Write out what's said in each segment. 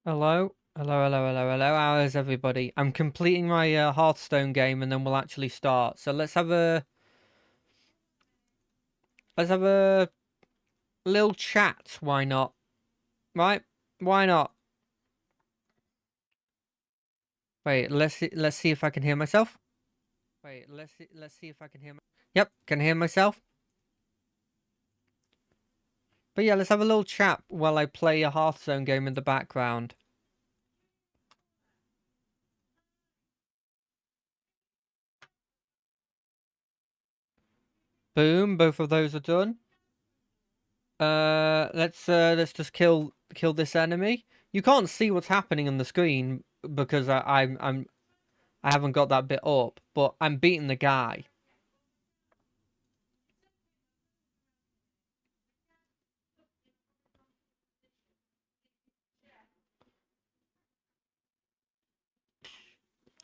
Hello? Hello. How is everybody? I'm completing my Hearthstone game and then we'll actually start. So let's have a little chat. Why not? Right? Why not? Wait, let's see if I can hear myself. Wait, let's see if I can hear Yep, can hear myself. But yeah, let's have a little chat while I play a Hearthstone game in the background. Boom, both of those are done. Let's just kill this enemy. You can't see what's happening on the screen because I haven't got that bit up, but I'm beating the guy.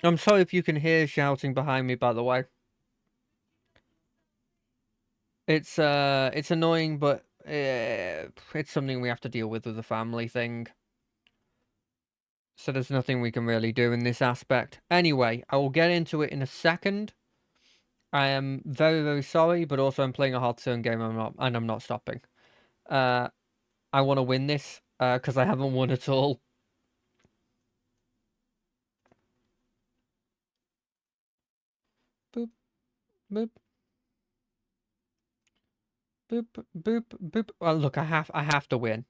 I'm sorry if you can hear shouting behind me, by the way. It's annoying, but it's something we have to deal with the family thing. So there's nothing we can really do in this aspect. Anyway, I will get into it in a second. I am very, very sorry, but also I'm playing a Hearthstone game. I'm not stopping. Uh, I want to win this because I haven't won at all. Boop, boop, boop, boop, boop. Well, look, I have to win.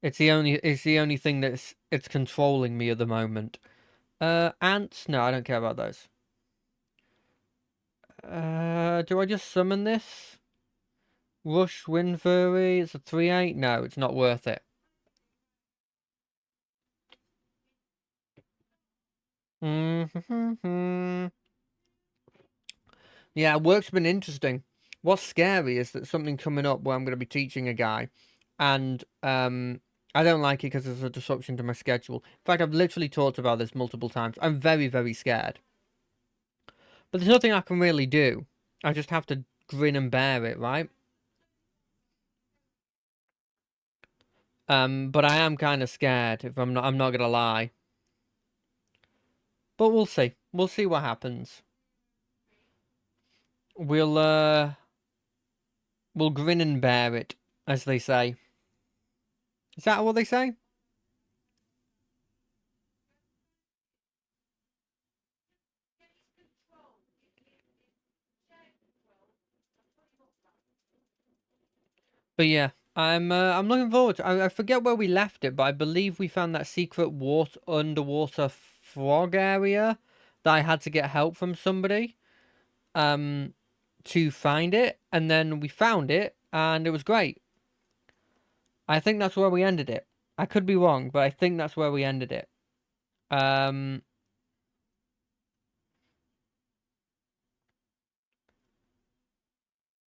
It's the only thing it's controlling me at the moment. Ants? No, I don't care about those. Do I just summon this? Rush Wind Fury, it's a 3/8? No, it's not worth it. Yeah, work's been interesting. What's scary is that something coming up where I'm going to be teaching a guy, and I don't like it because there's a disruption to my schedule. In fact, I've literally talked about this multiple times. I'm very, very scared. But there's nothing I can really do. I just have to grin and bear it, right? But I am kind of scared. If I'm not gonna lie. But we'll see. We'll see what happens. We'll uh, we'll grin and bear it, as they say. Is that what they say? But yeah, I'm looking forward to. I forget where we left it, but I believe we found that secret water underwater frog area that I had to get help from somebody. Um, to find it, and then we found it, and it was great. I think that's where we ended it. I could be wrong, but I think that's where we ended it. Um,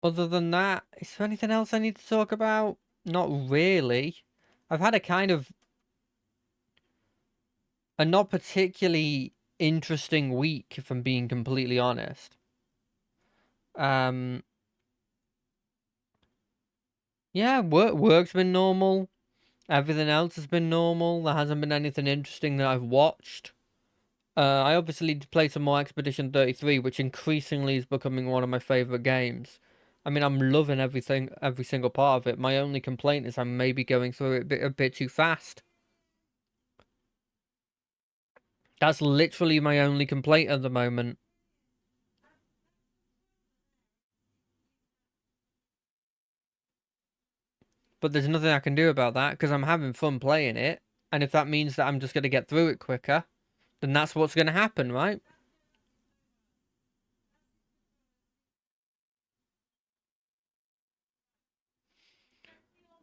Other than that, is there anything else I need to talk about? Not really. I've had a not particularly interesting week, if I'm being completely honest. Um, yeah, work's been normal. Everything else has been normal. There hasn't been anything interesting that I've watched. I obviously need to play some more Expedition 33, which increasingly is becoming one of my favorite games. I mean, I'm loving everything, every single part of it. My only complaint is I'm maybe going through it a bit too fast. That's literally my only complaint at the moment. But there's nothing I can do about that because I'm having fun playing it. And if that means that I'm just going to get through it quicker, then that's what's going to happen, right?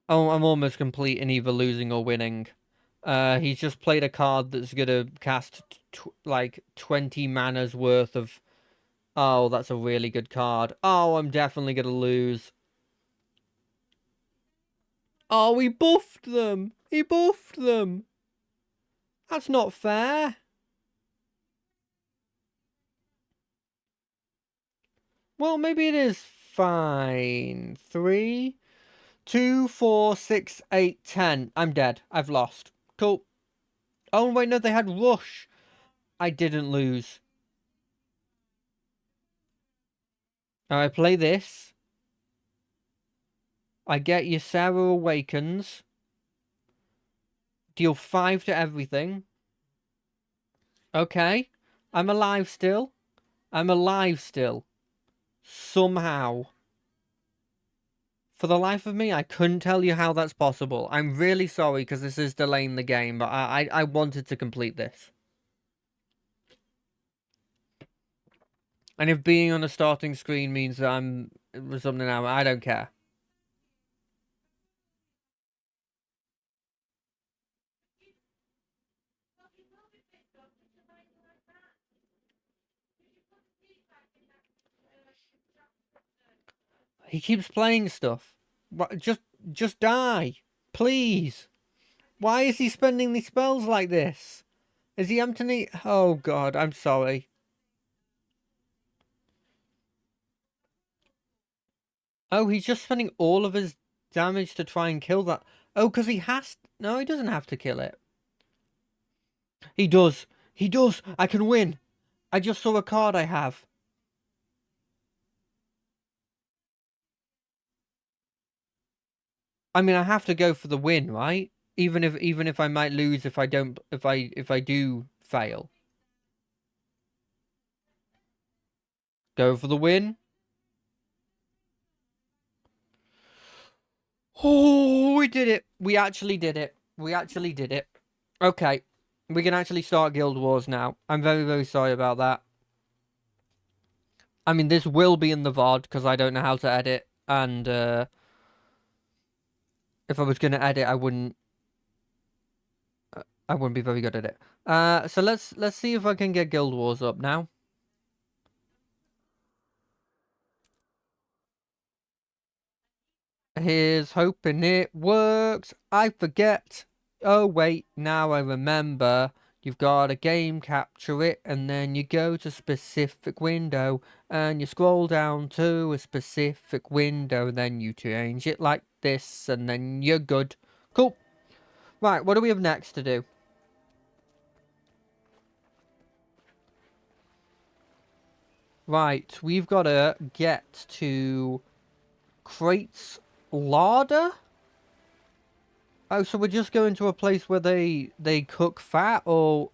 Oh, I'm almost complete in either losing or winning. He's just played a card that's going to cast like 20 mana's worth of. Oh, that's a really good card. Oh, I'm definitely going to lose. Oh, he buffed them. He buffed them. That's not fair. Well, maybe it is fine. 3, 2, 4, 6, 8, 10. I'm dead. I've lost. Cool. Oh, wait, no, they had Rush. I didn't lose. Alright, play this. I get Ysera Awakens. Deal 5 to everything. Okay. I'm alive still. I'm alive still. Somehow. For the life of me, I couldn't tell you how that's possible. I'm really sorry because this is delaying the game, but I wanted to complete this. And if being on a starting screen means that I'm something now, I don't care. He keeps playing stuff. What? Just die, please. Why is he spending these spells like this? Is he emptying? Oh God, I'm sorry. Oh, he's just spending all of his damage to try and kill that. Oh, because he has. No, he doesn't have to kill it. He does. He does. I can win. I just saw a card I have. I mean, I have to go for the win, right? Even if I might lose if I don't if I do fail. Go for the win. Oh, we did it. We actually did it. We actually did it. Okay. We can actually start Guild Wars now. I'm very, very sorry about that. I mean, this will be in the VOD because I don't know how to edit. And if I was going to edit, I wouldn't be very good at it. So let's see if I can get Guild Wars up now. Here's hoping it works. I forget. Oh, wait. Now I remember. You've got to game capture it, and then you go to specific window, and you scroll down to a specific window, then you change it like this, and then you're good. Cool. Right, what do we have next to do? Right, we've got to get to Crate's larder? Oh, so we're just going to a place where they cook fat or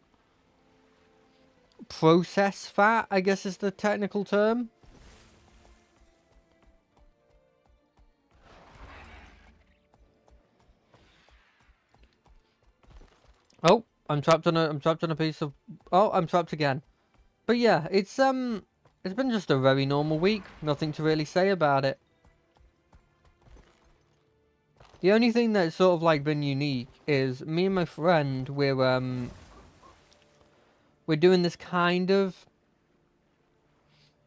process fat, I guess is the technical term. Oh, I'm trapped on a piece of. Oh, I'm trapped again. But yeah, it's been just a very normal week. Nothing to really say about it. The only thing that's sort of like been unique is me and my friend, we're doing this kind of.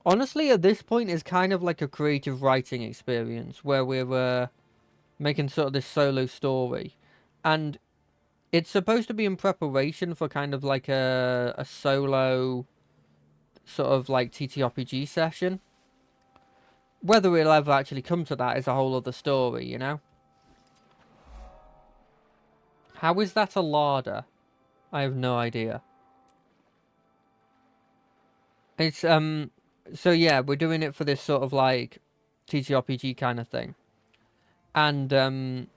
Honestly, at this point, it's kind of like a creative writing experience where we're making sort of this solo story, and it's supposed to be in preparation for kind of like a solo sort of like TTRPG session. Whether it'll ever actually come to that is a whole other story, you know? How is that a larder? I have no idea. It's, so yeah, we're doing it for this sort of like TTRPG kind of thing. And,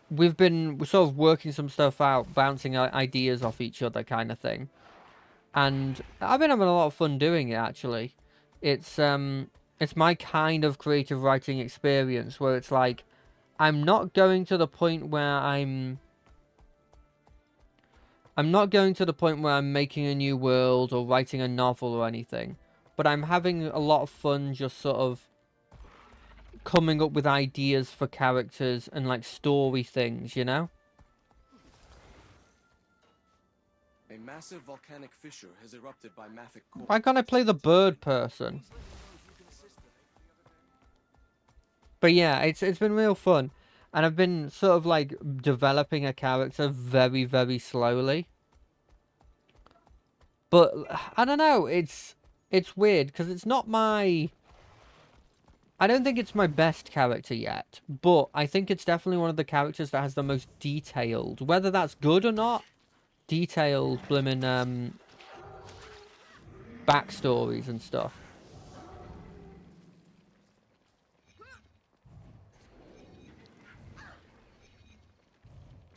we're sort of working some stuff out, bouncing ideas off each other kind of thing. And I've been having a lot of fun doing it, actually. It's my kind of creative writing experience where it's like, I'm not going to the point where I'm not going to the point where I'm making a new world or writing a novel or anything, but I'm having a lot of fun just sort of coming up with ideas for characters and like story things, you know? A massive volcanic fissure has erupted by Maffic Core. Why can't I play the bird person? But yeah, it's been real fun. And I've been sort of like developing a character very, very slowly. But I don't know, it's weird because it's not my I don't think it's my best character yet, but I think it's definitely one of the characters that has the most detailed, whether that's good or not, detailed blimmin' backstories and stuff.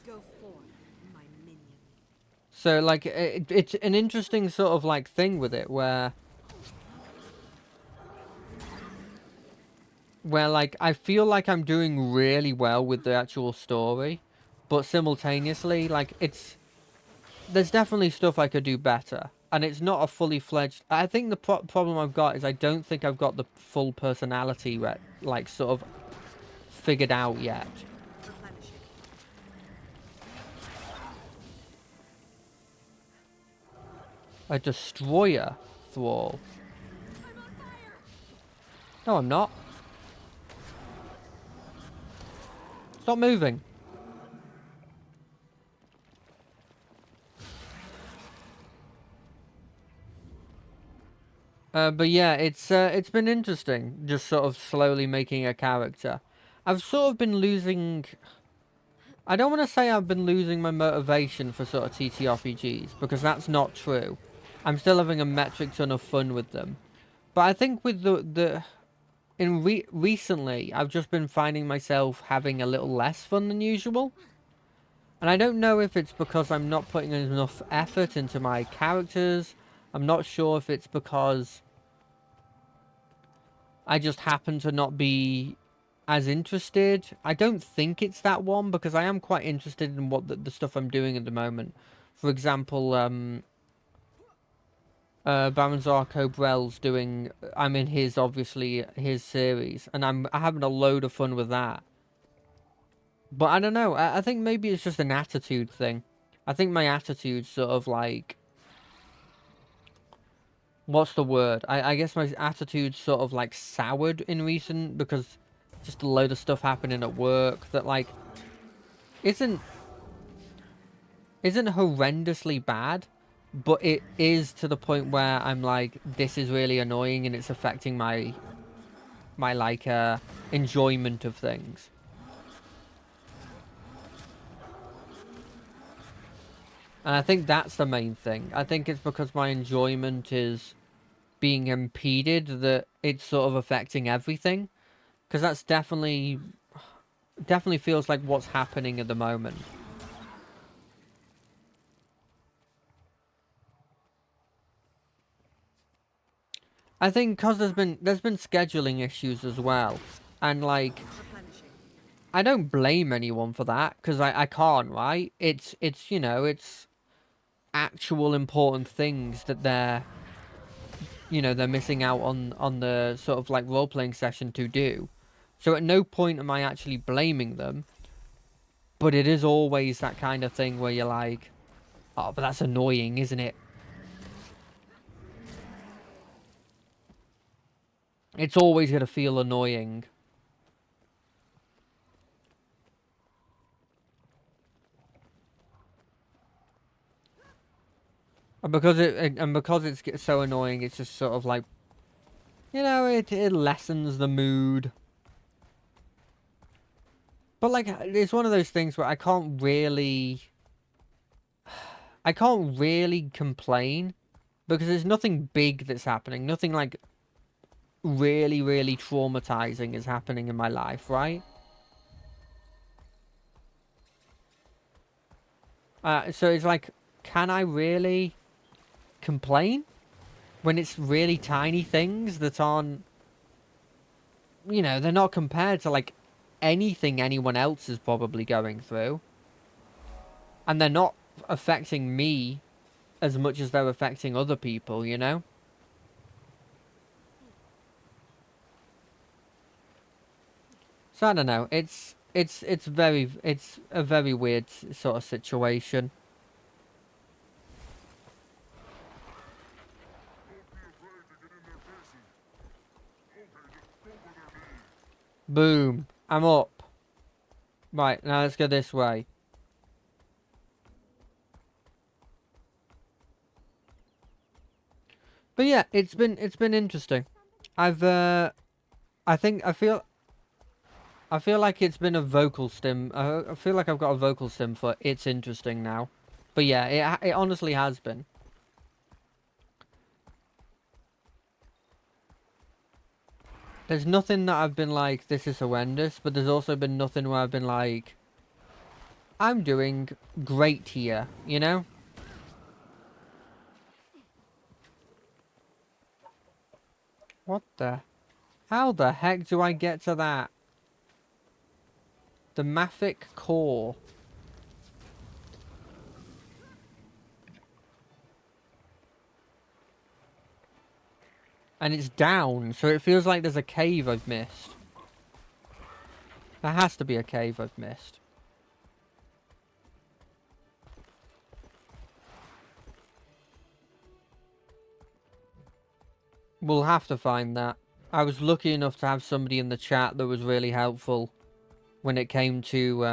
Go forth, my minion. So, like, it's an interesting sort of, like, thing with it, where, like, I feel like I'm doing really well with the actual story, but simultaneously, like, there's definitely stuff I could do better, and it's not a fully fledged. I think the problem I've got is I don't think I've got the full personality, like, sort of figured out yet. Replenishing. A destroyer thrall. I'm on fire! No, I'm not. Stop moving. But yeah, it's been interesting, just sort of slowly making a character. I've sort of been losing. I don't want to say I've been losing my motivation for sort of TTRPGs, because that's not true. I'm still having a metric ton of fun with them. But I think with recently, I've just been finding myself having a little less fun than usual. And I don't know if it's because I'm not putting enough effort into my characters. I'm not sure if it's because I just happen to not be as interested. I don't think it's that one, because I am quite interested in what the stuff I'm doing at the moment. For example, Baron Zarko Brell's doing. I'm in his, obviously, his series, and I'm having a load of fun with that. But I don't know. I think maybe it's just an attitude thing. I think my attitude's sort of like. What's the word? I guess my attitude's sort of like soured in recent, because just a load of stuff happening at work that like isn't horrendously bad, but it is to the point where I'm like, this is really annoying and it's affecting my like enjoyment of things. And I think that's the main thing. I think it's because my enjoyment is being impeded that it's sort of affecting everything. Because that's definitely feels like what's happening at the moment. I think because there's been scheduling issues as well, and like Replenishing. I don't blame anyone for that, because I can't, right? It's you know, it's actual important things that they're missing out on the sort of like role playing session to do. So at no point am I actually blaming them, but it is always that kind of thing where you're like, oh, but that's annoying, isn't it? It's always gonna feel annoying. And because it's so annoying, it's just sort of like, it lessens the mood. But like, it's one of those things where I can't really complain, because there's nothing big that's happening. Nothing like really, really traumatizing is happening in my life, right? So it's like, can I really complain when it's really tiny things that aren't, they're not compared to like anything anyone else is probably going through, and they're not affecting me as much as they're affecting other people, you know? So I don't know. It's a very weird sort of situation. Boom. I'm up. Right, now let's go this way. But yeah, it's been interesting. I've I think I feel like it's been a vocal stim. I feel like I've got a vocal stim for it's interesting now. But yeah, it honestly has been. There's nothing that I've been like, this is horrendous, but there's also been nothing where I've been like, I'm doing great here, you know? What the? How the heck do I get to that? The Mafic core. And it's down, so it feels like there's a cave I've missed. There has to be a cave I've missed. We'll have to find that. I was lucky enough to have somebody in the chat that was really helpful when it came to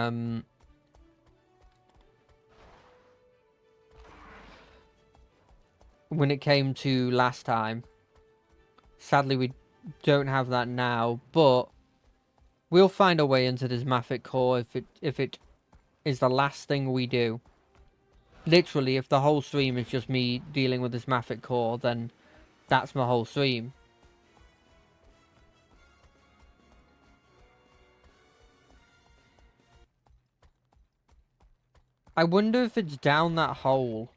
last time. Sadly, we don't have that now, but we'll find a way into this Mafic core if it is the last thing we do. Literally, if the whole stream is just me dealing with this Mafic core, then that's my whole stream. I wonder if it's down that hole.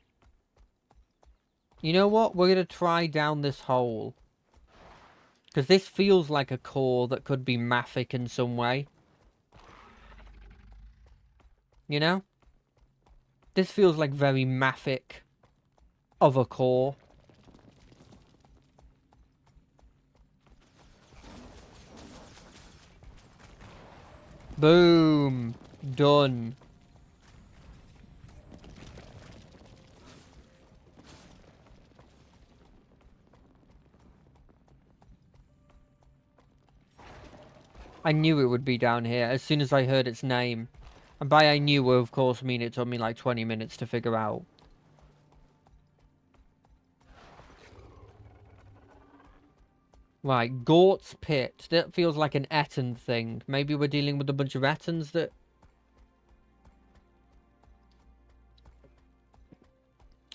You know what? We're going to try down this hole. Because this feels like a core that could be Mafic in some way. You know? This feels like very Mafic of a core. Boom. Done. I knew it would be down here as soon as I heard its name. And by I knew, of course, mean it took me like 20 minutes to figure out. Right, Gort's Pit. That feels like an Ettin thing. Maybe we're dealing with a bunch of Ettins that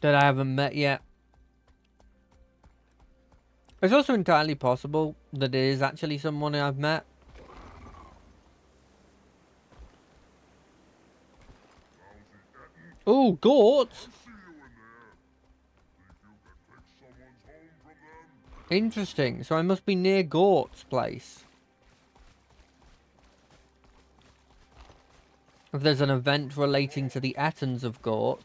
I haven't met yet. It's also entirely possible that it is actually someone I've met. Oh, Gort! Interesting. So I must be near Gort's place. If there's an event relating to the Ettins of Gort.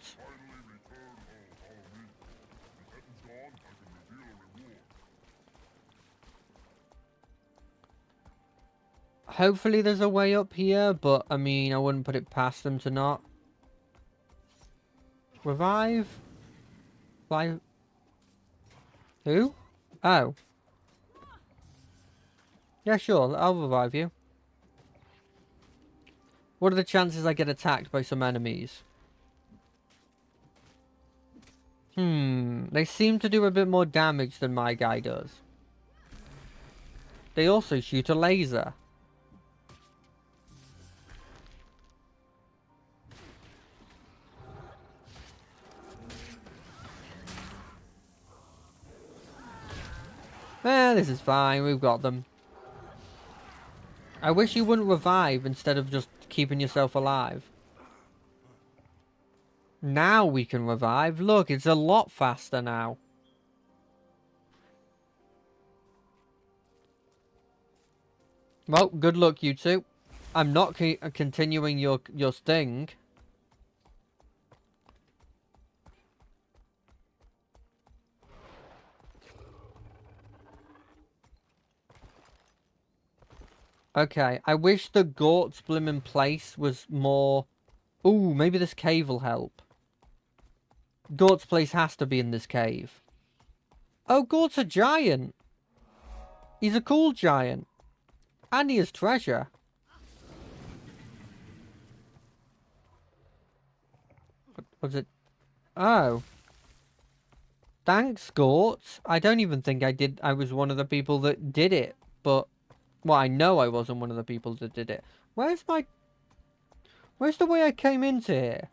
Hopefully there's a way up here, but I mean, I wouldn't put it past them to not. Revive? Fly? Who? Oh. Yeah, sure, I'll revive you. What are the chances I get attacked by some enemies? They seem to do a bit more damage than my guy does. They also shoot a laser. This is fine, we've got them. I wish you wouldn't revive instead of just keeping yourself alive. Now we can revive. Look, it's a lot faster now. Well, good luck, you two. I'm not continuing your sting. Okay, I wish the Gort's blimmin' place was more... Ooh, maybe this cave will help. Gort's place has to be in this cave. Oh, Gort's a giant. He's a cool giant. And he has treasure. What was it? Oh. Thanks, Gort. I don't even think I was one of the people that did it, but Well, I know I wasn't one of the people that did it. Where's the way I came into here?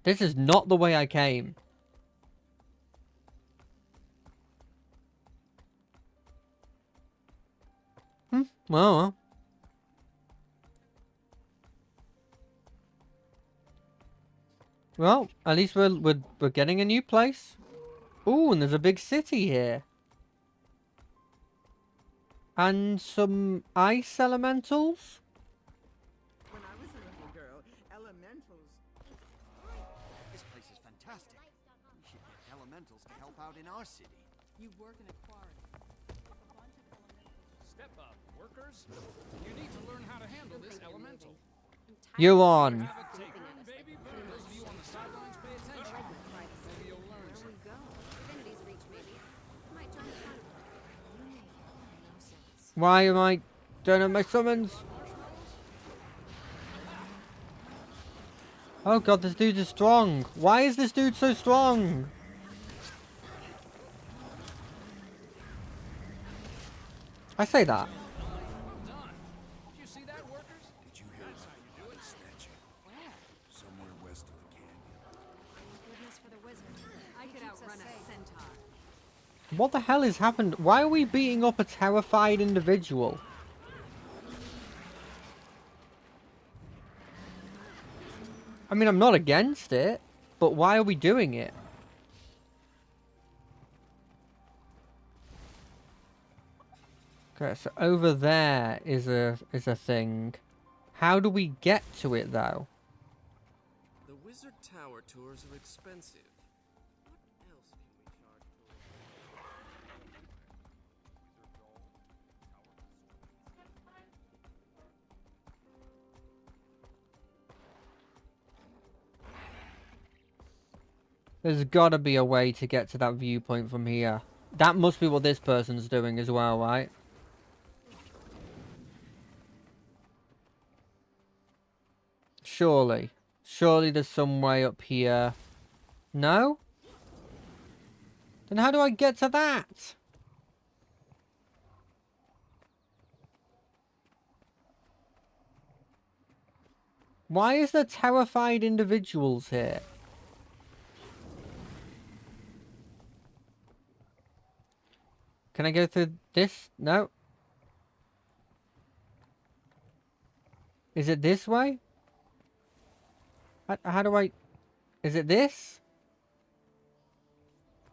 This is not the way I came. Well. Well, at least we're getting a new place. Ooh, and there's a big city here. And some ice elementals. When I was a little girl, elementals. This place is fantastic. We should get elementals to help out in our city. You work in a quarry. Step up, workers. You need to learn how to handle this elemental. You're on. Have a take, baby. But those of you on the sidelines, pay attention. Maybe you'll learn Where we go? Divinity's reach, maybe. Might join the convoy. You make no sense. Why am I don't have my summons? Oh god, this dude is strong. Why is this dude so strong? I say that. done. Did you see that, workers? Did you hear that? Snatching. Somewhere west of the canyon. Goodness for the wizard. I could outrun a centaur. What the hell has happened? Why are we beating up a terrified individual? I mean, I'm not against it, but why are we doing it? Okay, so over there is a thing. How do we get to it though? The Wizard Tower tours are expensive. What else can we charge for? There's gotta be a way to get to that viewpoint from here. That must be what this person's doing as well, right? Surely. Surely there's some way up here. No? Then how do I get to that? Why is there terrified individuals here? Can I go through this? No. Is it this way? How do I... Is it this?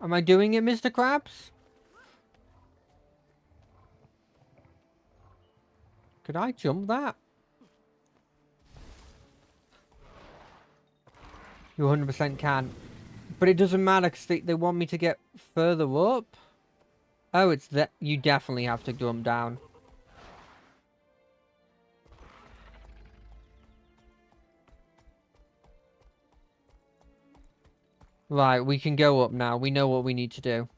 Am I doing it, Mr. Krabs? Could I jump that? You 100% can. But it doesn't matter because they want me to get further up. Oh, it's that. You definitely have to jump down. Right, we can go up now. We know what we need to do.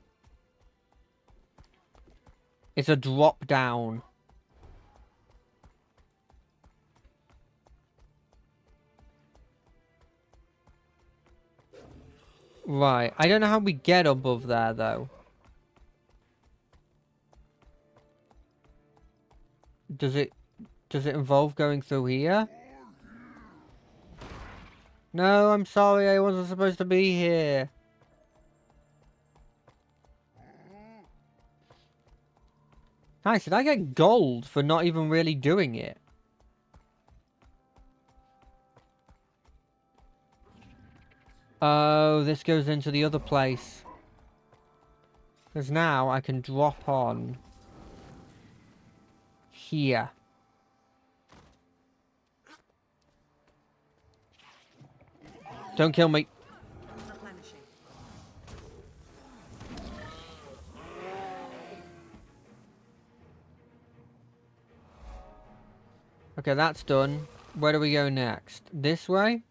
It's a drop down. Right, I don't know how we get above there though. Does it involve going through here? No, I'm sorry, I wasn't supposed to be here. Nice, did I get gold for not even really doing it? Oh, this goes into the other place. Because now I can drop on here. Don't kill me. Replenishing. Okay, that's done. Where do we go next? This way?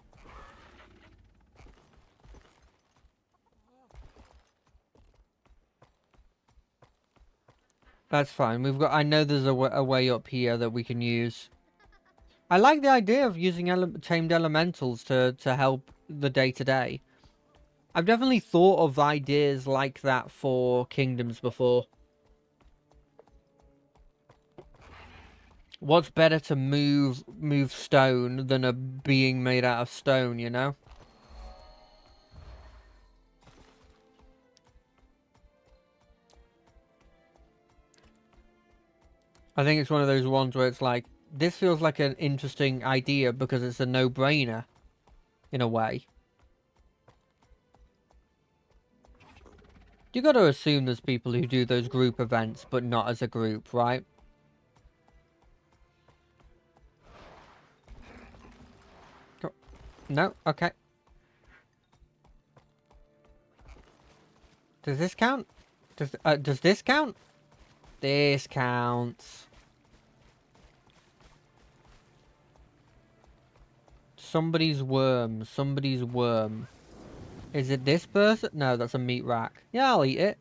That's fine. We've got. I know there's a way up here that we can use. I like the idea of using tamed elementals to help the day-to-day. I've definitely thought of ideas like that for Kingdoms before. What's better to move stone than a being made out of stone, you know? I think it's one of those ones where it's like, this feels like an interesting idea because it's a no-brainer, in a way. You gotta assume there's people who do those group events, but not as a group, right? No? Okay. Does this count? Does this count? This counts. Somebody's worm. Somebody's worm. Is it this person? No, that's a meat rack. Yeah, I'll eat it.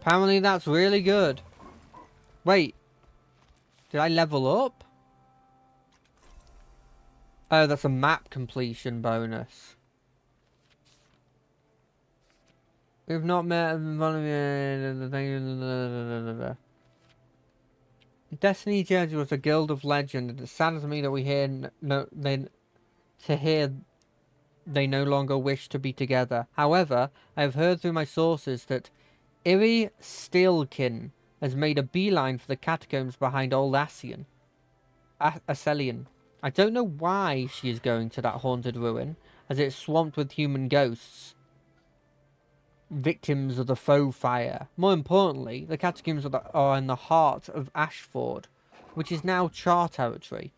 Apparently that's really good. Wait. Did I level up? Oh, that's a map completion bonus. We've not met... Destiny Judge was a guild of legend, and it saddens me that we hear they no longer wish to be together. However, I have heard through my sources that Iri Steelkin has made a beeline for the catacombs behind Old Ascian. Ascelion. I don't know why she is going to that haunted ruin, as it's swamped with human ghosts, victims of the foe fire. More importantly, the catacombs are in the heart of Ashford, which is now Char territory.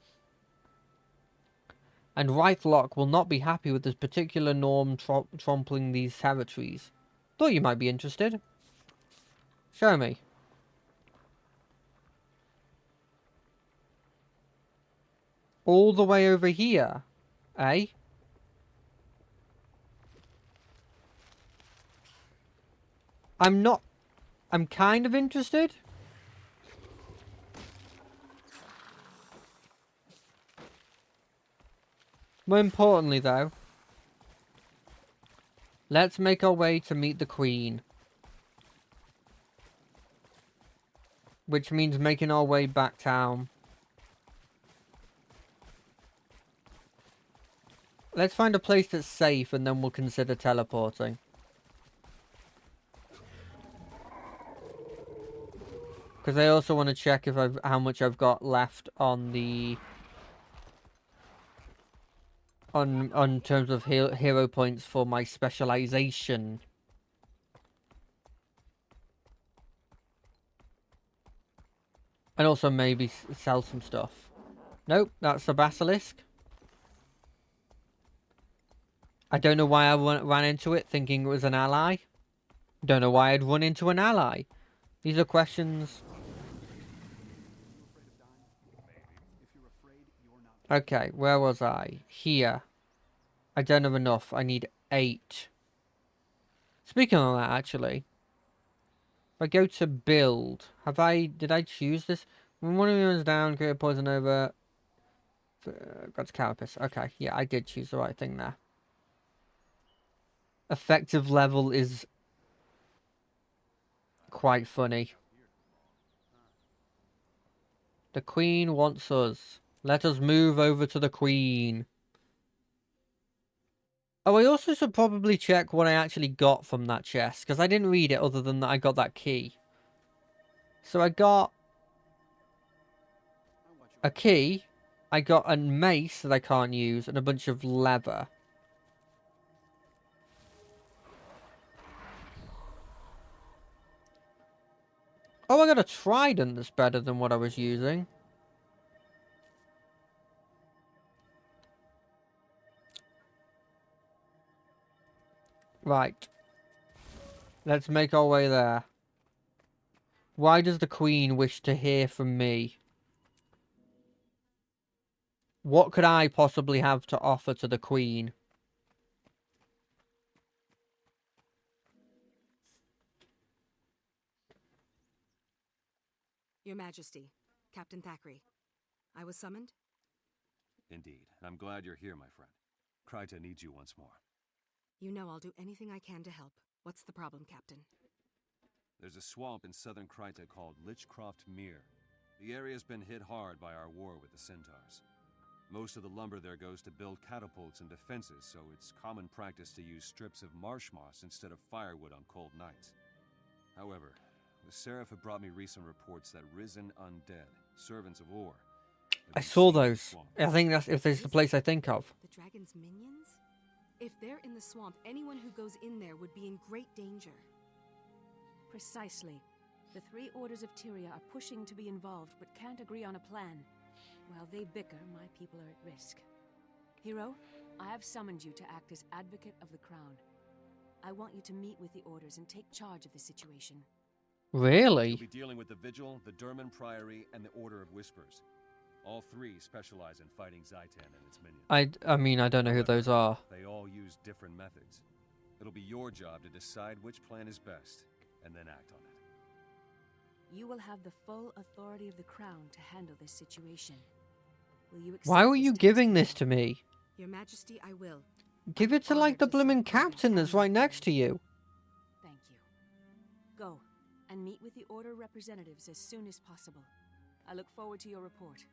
And Wrightlock will not be happy with this particular norm trampling these territories. Thought you might be interested. Show me. All the way over here, eh? I'm kind of interested. More importantly, though, let's make our way to meet the Queen. Which means making our way back town. Let's find a place that's safe and then we'll consider teleporting. Because I also want to check if how much I've got left on the... On terms of hero points for my specialization. And also maybe sell some stuff. Nope, that's the basilisk. I don't know why I ran into it thinking it was an ally. Don't know why I'd run into an ally. These are questions. Okay, where was I? Here. I don't have enough. I need 8. Speaking of that, actually. If I go to build, did I choose this? When one of you is down, create a poison over... God's carapace. Okay, yeah, I did choose the right thing there. Effective level is quite funny. The Queen wants us. Let us move over to the Queen. Oh, I also should probably check what I actually got from that chest, because I didn't read it other than that I got that key. So I got a key, I got a mace that I can't use, and a bunch of leather. Oh, I got a trident that's better than what I was using. Right. Let's make our way there. Why does the Queen wish to hear from me? What could I possibly have to offer to the Queen? Your Majesty, Captain Thackeray. I was summoned? Indeed. I'm glad you're here, my friend. Kryta needs you once more. You know I'll do anything I can to help, What's the problem, Captain? There's a swamp in southern Kryta called Lichcroft Mere. The area's been hit hard by our war with the Centaurs. Most of the lumber there goes to build catapults and defenses, so it's common practice to use strips of marsh moss instead of firewood on cold nights. However, the Seraph have brought me recent reports that risen undead, servants of Or, have I been saw seen in the those. swamp. I think that's if there's the place I think of. The dragon's minions? If they're in the swamp, anyone who goes in there would be in great danger. Precisely. The three orders of Tyria are pushing to be involved, but can't agree on a plan. While they bicker, my people are at risk. Hero, I have summoned you to act as advocate of the crown. I want you to meet with the orders and take charge of the situation. You'll Really? be dealing with the Vigil, the Durman Priory, and the Order of Whispers. All three specialize in fighting Zaitan and its minions. I mean, I don't know who those are. They all use different methods. It'll be your job to decide which plan is best, and then act on it. You will have the full authority of the crown to handle this situation. Will you accept Why were this you task? giving this to me? Your Majesty, I will. Give it to like the bloomin' captain that's right next to you. Thank you. Go, and meet with the order representatives as soon as possible. I look forward to your report.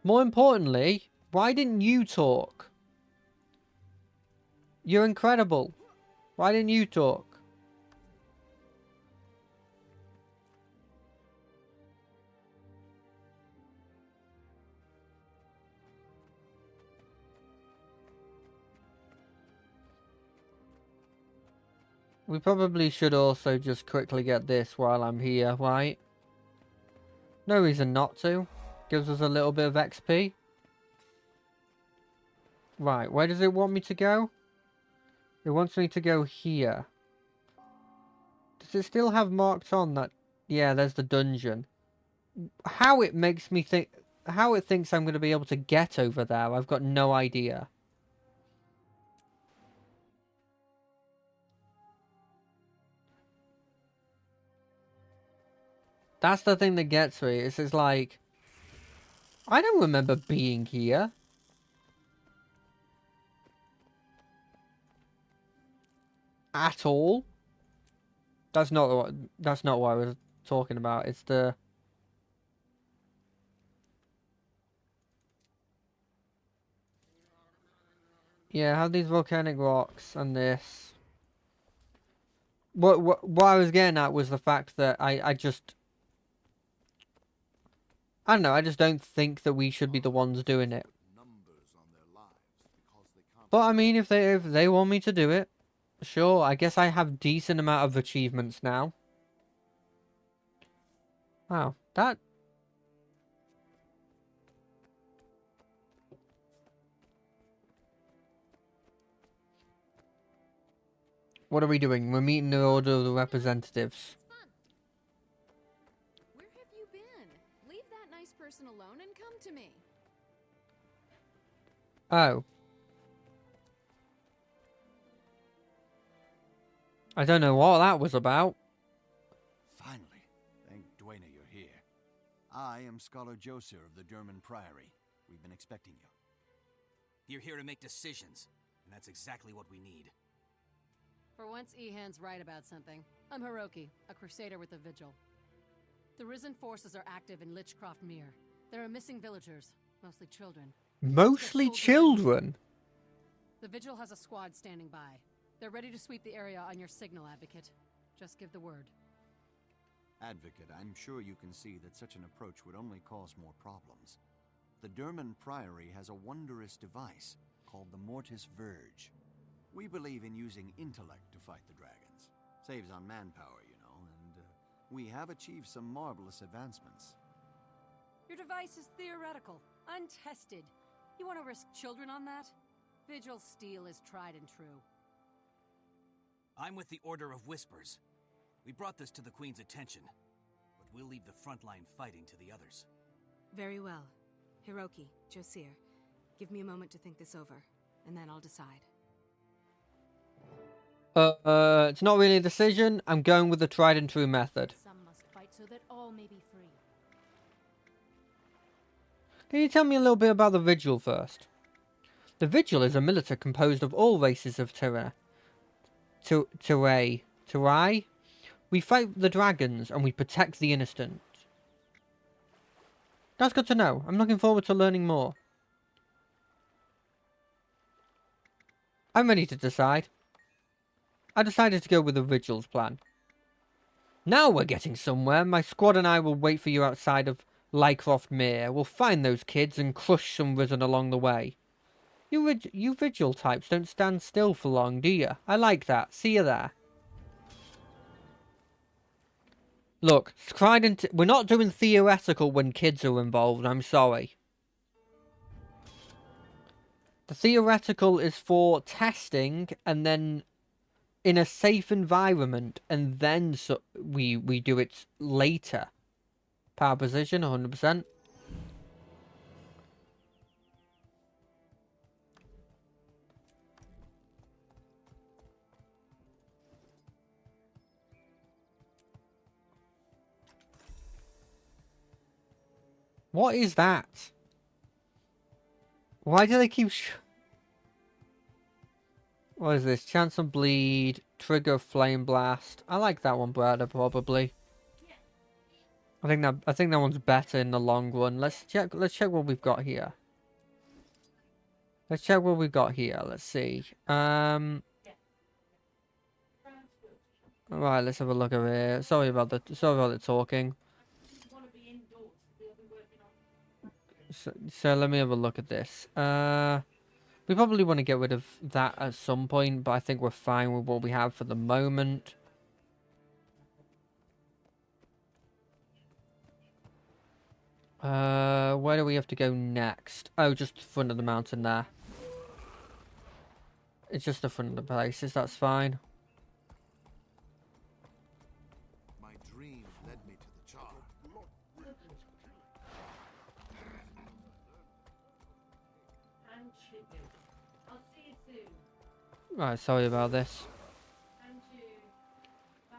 More importantly, why didn't you talk? You're incredible. Why didn't you talk? We probably should also just quickly get this while I'm here, right? No reason not to. Gives us a little bit of XP. Right, where does it want me to go? It wants me to go here. Does it still have marked on that? Yeah, there's the dungeon. How it makes me think... How it thinks I'm going to be able to get over there, I've got no idea. That's the thing that gets me. It's just like... I don't remember being here. At all. That's not what I was talking about. It's the... Yeah, I have these volcanic rocks and this. What I was getting at was the fact that I just... I don't know, I just don't think that we should be the ones doing it. But I mean, if they want me to do it, sure, I guess I have decent amount of achievements now. Wow, that... What are we doing? We're meeting the order of the representatives. It's fun. Where have you been? Leave that nice person alone and come to me. Oh. I don't know what that was about. Finally. Thank Dwayne you're here. I am Scholar Joser of the Durman Priory. We've been expecting you. You're here to make decisions, and that's exactly what we need. For once, Ehan's right about something. I'm Hiroki, a crusader with the Vigil. The Risen forces are active in Lichcroft Mere. There are missing villagers, mostly children. Mostly children? The Vigil has a squad standing by. They're ready to sweep the area on your signal, Advocate. Just give the word. Advocate, I'm sure you can see that such an approach would only cause more problems. The Durman Priory has a wondrous device called the Mortis Verge. We believe in using intellect to fight the dragons. Saves on manpower, you know, and we have achieved some marvelous advancements. Your device is theoretical, untested. You want to risk children on that? Vigil steel is tried and true. I'm with the Order of Whispers. We brought this to the Queen's attention, but we'll leave the front line fighting to the others. Very well. Hiroki, Josir, give me a moment to think this over, and then I'll decide. It's not really a decision. I'm going with the tried and true method. Some must fight so that all may be free. Can you tell me a little bit about the Vigil first? The Vigil is a militia composed of all races of Terra. Terai. We fight the dragons and we protect the innocent. That's good to know. I'm looking forward to learning more. I'm ready to decide. I decided to go with the Vigil's plan. Now we're getting somewhere. My squad and I will wait for you outside of Lycroft Mere. We'll find those kids and crush some Risen along the way. You Vigil types don't stand still for long, do you? I like that. See you there. Look, we're not doing theoretical when kids are involved, I'm sorry. The theoretical is for testing and then in a safe environment, and then we do it later. Power position, 100%. What is that? Why do they keep What is this? Chance of bleed, trigger flame blast. I like that one better probably. I think that one's better in the long run. Let's check what we've got here. Let's check what we've got here. Let's see. Right, let's have a look over here. Sorry about the talking. So let me have a look at this. We probably want to get rid of that at some point, but I think we're fine with what we have for the moment. Where do we have to go next? Oh, just the front of the mountain there. It's just the front of the places, that's fine. My dream led me to the jar. I'll see you soon. Right, sorry about this. And you. Bye.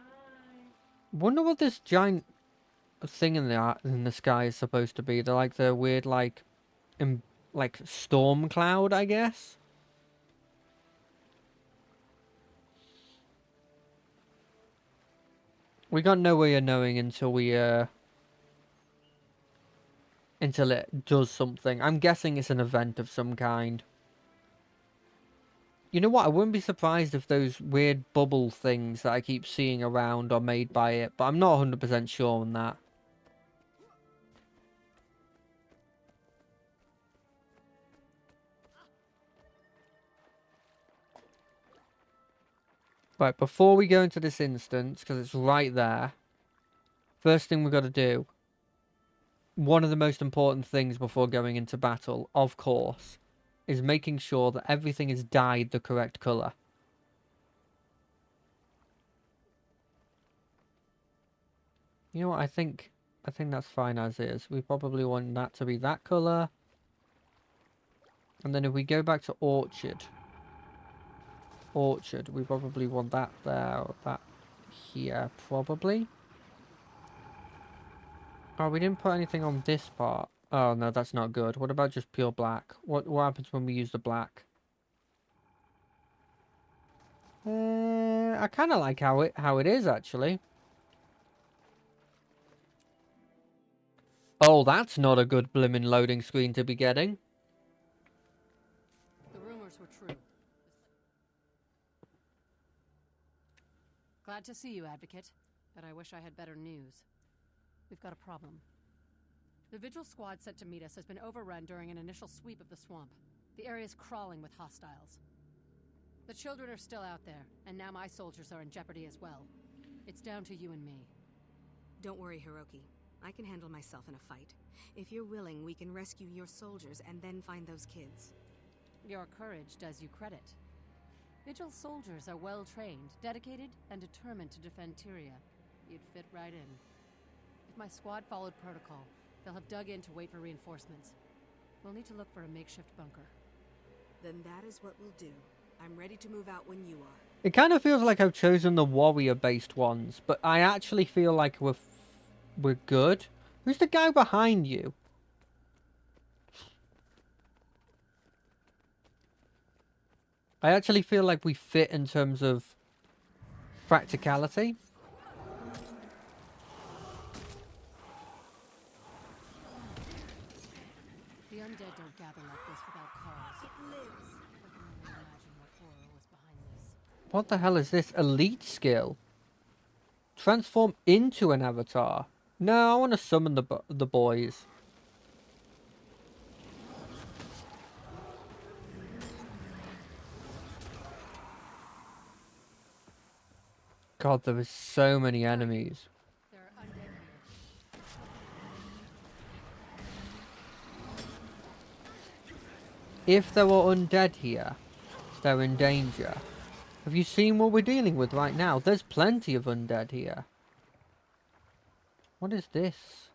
Wonder what this giant thing in the sky is supposed to be. They're like the weird like storm cloud, I guess. We got no way of knowing until until it does something. I'm guessing it's an event of some kind. You know what? I wouldn't be surprised if those weird bubble things that I keep seeing around are made by it, but I'm not 100% sure on that. Right, before we go into this instance, because it's right there, first thing we've got to do, one of the most important things before going into battle, of course, is making sure that everything is dyed the correct colour. You know what, I think that's fine as is. We probably want that to be that colour. And then if we go back to Orchard, we probably want that there, or that here, probably. Oh, we didn't put anything on this part. Oh, no, that's not good. What about just pure black? What happens when we use the black? I kind of like how it is, actually. Oh, that's not a good blimmin' loading screen to be getting. The rumors were true. Glad to see you, Advocate, but I wish I had better news. We've got a problem. The Vigil squad sent to meet us has been overrun during an initial sweep of the swamp. The area's crawling with hostiles. The children are still out there, and now my soldiers are in jeopardy as well. It's down to you and me. Don't worry, Hiroki. I can handle myself in a fight. If you're willing, we can rescue your soldiers and then find those kids. Your courage does you credit. Vigil soldiers are well-trained, dedicated, and determined to defend Tyria. You'd fit right in. If my squad followed protocol, they'll have dug in to wait for reinforcements. We'll need to look for a makeshift bunker. Then that is what we'll do. I'm ready to move out when you are. It kind of feels like I've chosen the warrior-based ones, but I actually feel like we're good. Who's the guy behind you? I actually feel like we fit in terms of Practicality. The undead don't gather like this without cause. It lives. I can only imagine what horror was behind this. What the hell is this? Elite skill. Transform into an avatar. No, I want to summon the boys. God, there is so many enemies. There are undead here. If there were undead here, they're in danger. Have you seen what we're dealing with right now? There's plenty of undead here. What is this?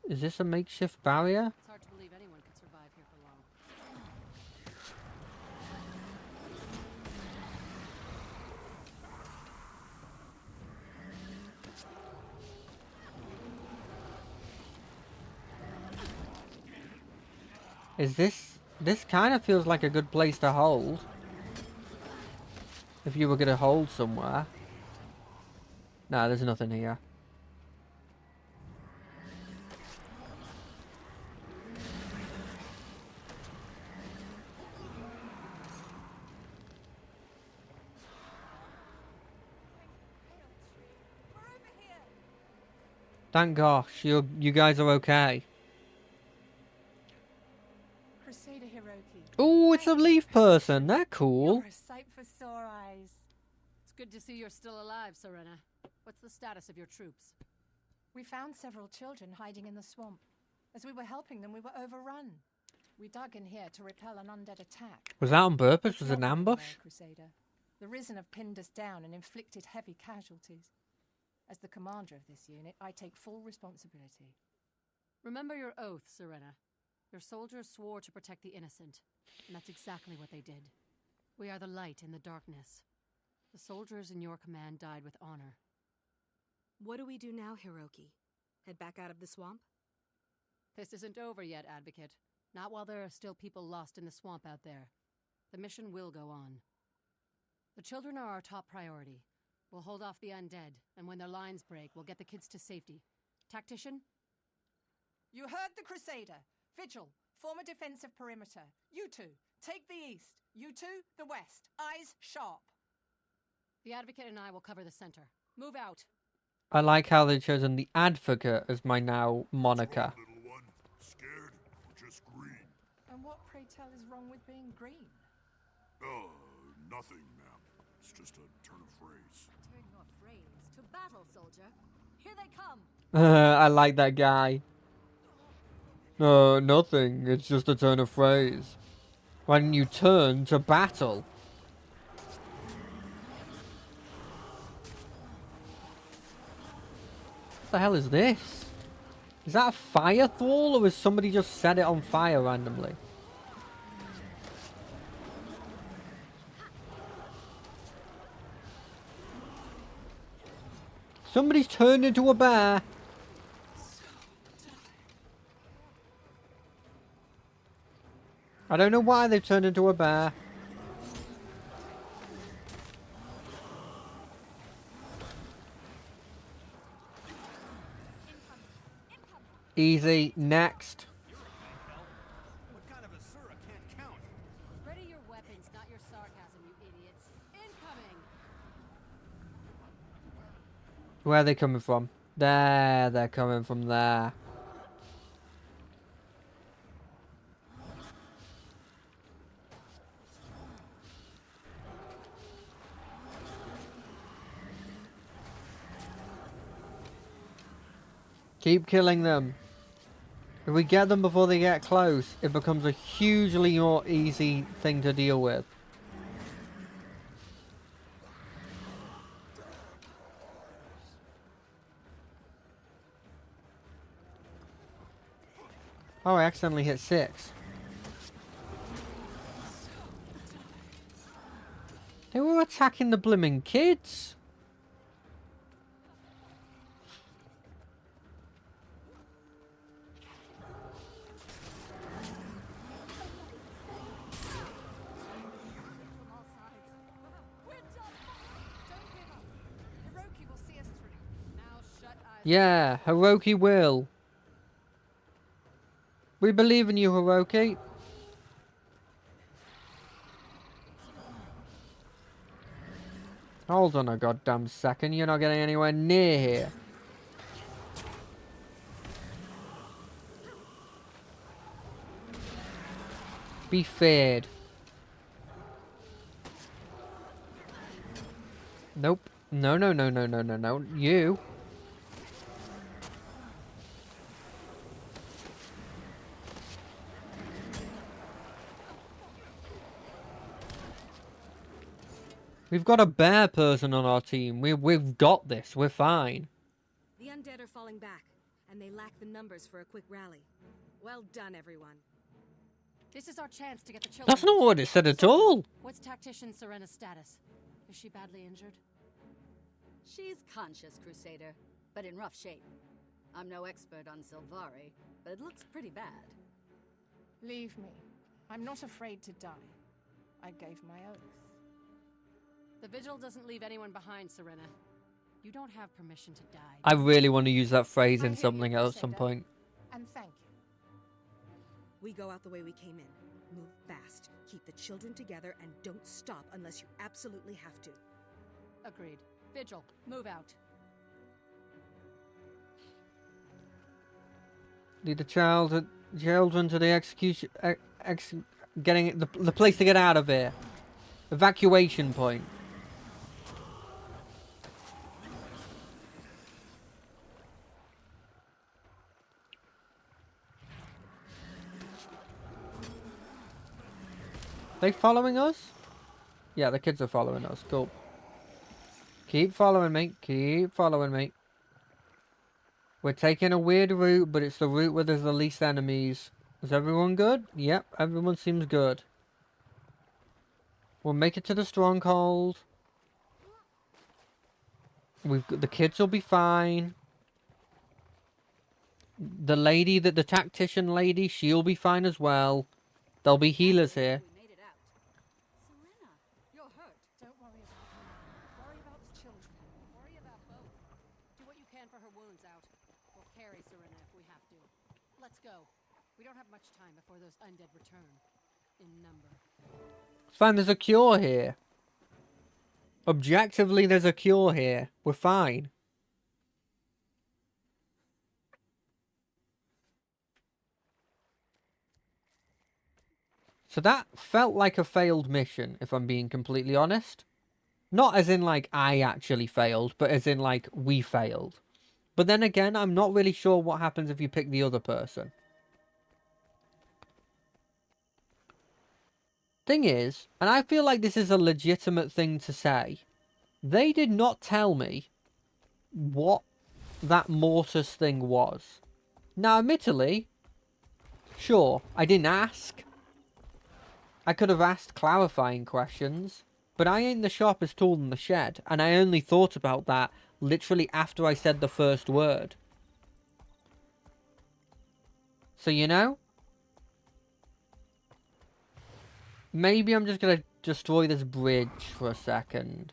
Is this a makeshift barrier? It's hard to believe anyone could survive here for long. Is this... This kind of feels like a good place to hold. If you were going to hold somewhere. Nah, there's nothing here. Thank gosh, you guys are okay. Crusader Hiroki. Oh, it's a leaf person. They're cool. You're a sight for sore eyes. It's good to see you're still alive, Serena. What's the status of your troops? We found several children hiding in the swamp. As we were helping them, we were overrun. We dug in here to repel an undead attack. Was that on purpose? It's Was it an not going well, ambush? Crusader. The Risen have pinned us down and inflicted heavy casualties. As the commander of this unit, I take full responsibility. Remember your oath, Serena. Your soldiers swore to protect the innocent, and that's exactly what they did. We are the light in the darkness. The soldiers in your command died with honor. What do we do now, Hiroki? Head back out of the swamp? This isn't over yet, Advocate. Not while there are still people lost in the swamp out there. The mission will go on. The children are our top priority. We'll hold off the undead, and when their lines break, we'll get the kids to safety. Tactician? You heard the Crusader. Vigil, form a defensive perimeter. You two, take the east. You two, the west. Eyes sharp. The Advocate and I will cover the center. Move out. I like how they've chosen the Advocate as my now moniker. Little one, scared or just green? And what, pray tell, is wrong with being green? Oh, nothing, ma'am. It's just a turn of phrase. Turn your phrase to battle, soldier. Here they come. I like that guy. No, nothing. It's just a turn of phrase. Why didn't you turn to battle? What the hell is this? Is that a fire thrall, or has somebody just set it on fire randomly? Somebody's turned into a bear. I don't know why they've turned into a bear. Easy. Next. What kind of a Sura can't count? Ready your weapons, not your sarcasm, you idiots. Incoming! Where are they coming from? There, they're coming from there. Keep killing them. If we get them before they get close, it becomes a hugely more easy thing to deal with. Oh, I accidentally hit 6. They were attacking the blimmin' kids. From all sides. We're done. Don't give up. Yeah, Hiroki will. We believe in you, Hiroki. Hold on a goddamn second, you're not getting anywhere near here. Be feared. Nope. No, no, no, no, no, no, no. You. We've got a bear person on our team. We've got this. We're fine. The undead are falling back, and they lack the numbers for a quick rally. Well done, everyone. This is our chance to get the children. That's not what it said at all. What's Tactician Serena's status? Is she badly injured? She's conscious, Crusader, but in rough shape. I'm no expert on Sylvari, but it looks pretty bad. Leave me. I'm not afraid to die. I gave my oath. The Vigil doesn't leave anyone behind, Serena. You don't have permission to die. I really want to use that phrase in something else at some point. And thank you. We go out the way we came in. Move fast. Keep the children together and don't stop unless you absolutely have to. Agreed. Vigil, move out. Lead the children to the execution. Getting the place to get out of here. Evacuation point. They following us? Yeah, the kids are following us. Cool. Keep following me. Keep following me. We're taking a weird route, but it's the route where there's the least enemies. Is everyone good? Yep, everyone seems good. We'll make it to the stronghold. The kids will be fine. The lady, the tactician lady, she'll be fine as well. There'll be healers here. Don't worry about her. Worry about the children. Worry about both. Do what you can for her wounds out. We'll carry Serena if we have to. Let's go. We don't have much time before those undead return. In number. It's fine, there's a cure here. Objectively, there's a cure here. We're fine. So that felt like a failed mission, if I'm being completely honest. Not as in, like, I actually failed, but as in, like, we failed. But then again, I'm not really sure what happens if you pick the other person. Thing is, and I feel like this is a legitimate thing to say, they did not tell me what that Mortis thing was. Now, admittedly, sure, I didn't ask. I could have asked clarifying questions, but I ain't the sharpest tool in the shed, and I only thought about that literally after I said the first word. So, you know? Maybe I'm just gonna destroy this bridge for a second.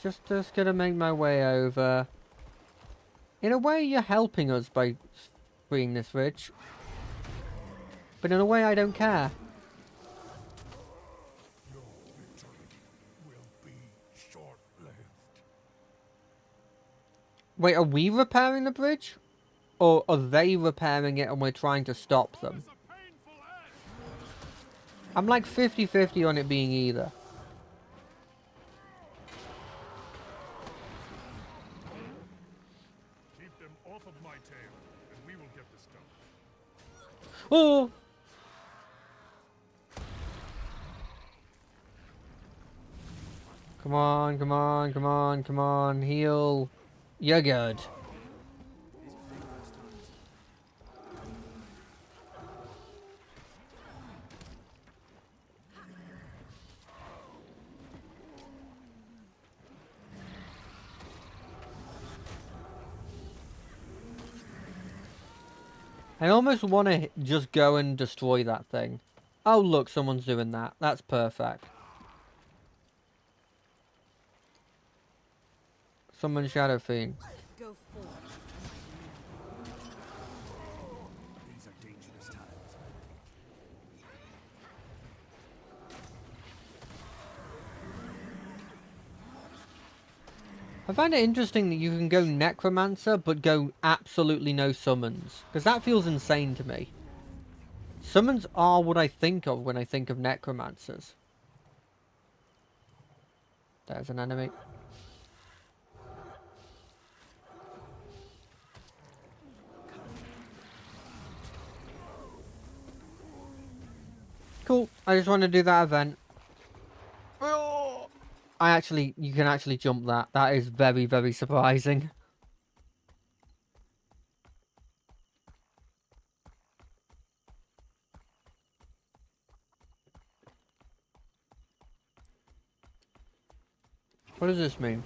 Just gonna make my way over. In a way, you're helping us by freeing this bridge. But in a way, I don't care. Your victory will be short-lived. Wait, are we repairing the bridge? Or are they repairing it and we're trying to stop them? I'm like 50-50 on it being either. Keep them off of my tail, and we will get this done. Oh! Come on, come on, come on, come on, heal. You're good. I almost want to just go and destroy that thing. Oh, look, someone's doing that. That's perfect. Summon Shadow Fiend. Go forth. These are dangerous times. I find it interesting that you can go Necromancer, but go absolutely no summons. Because that feels insane to me. Summons are what I think of when I think of Necromancers. There's an enemy. Cool. I just want to do that event. You can actually jump that. That is very, very surprising. What does this mean?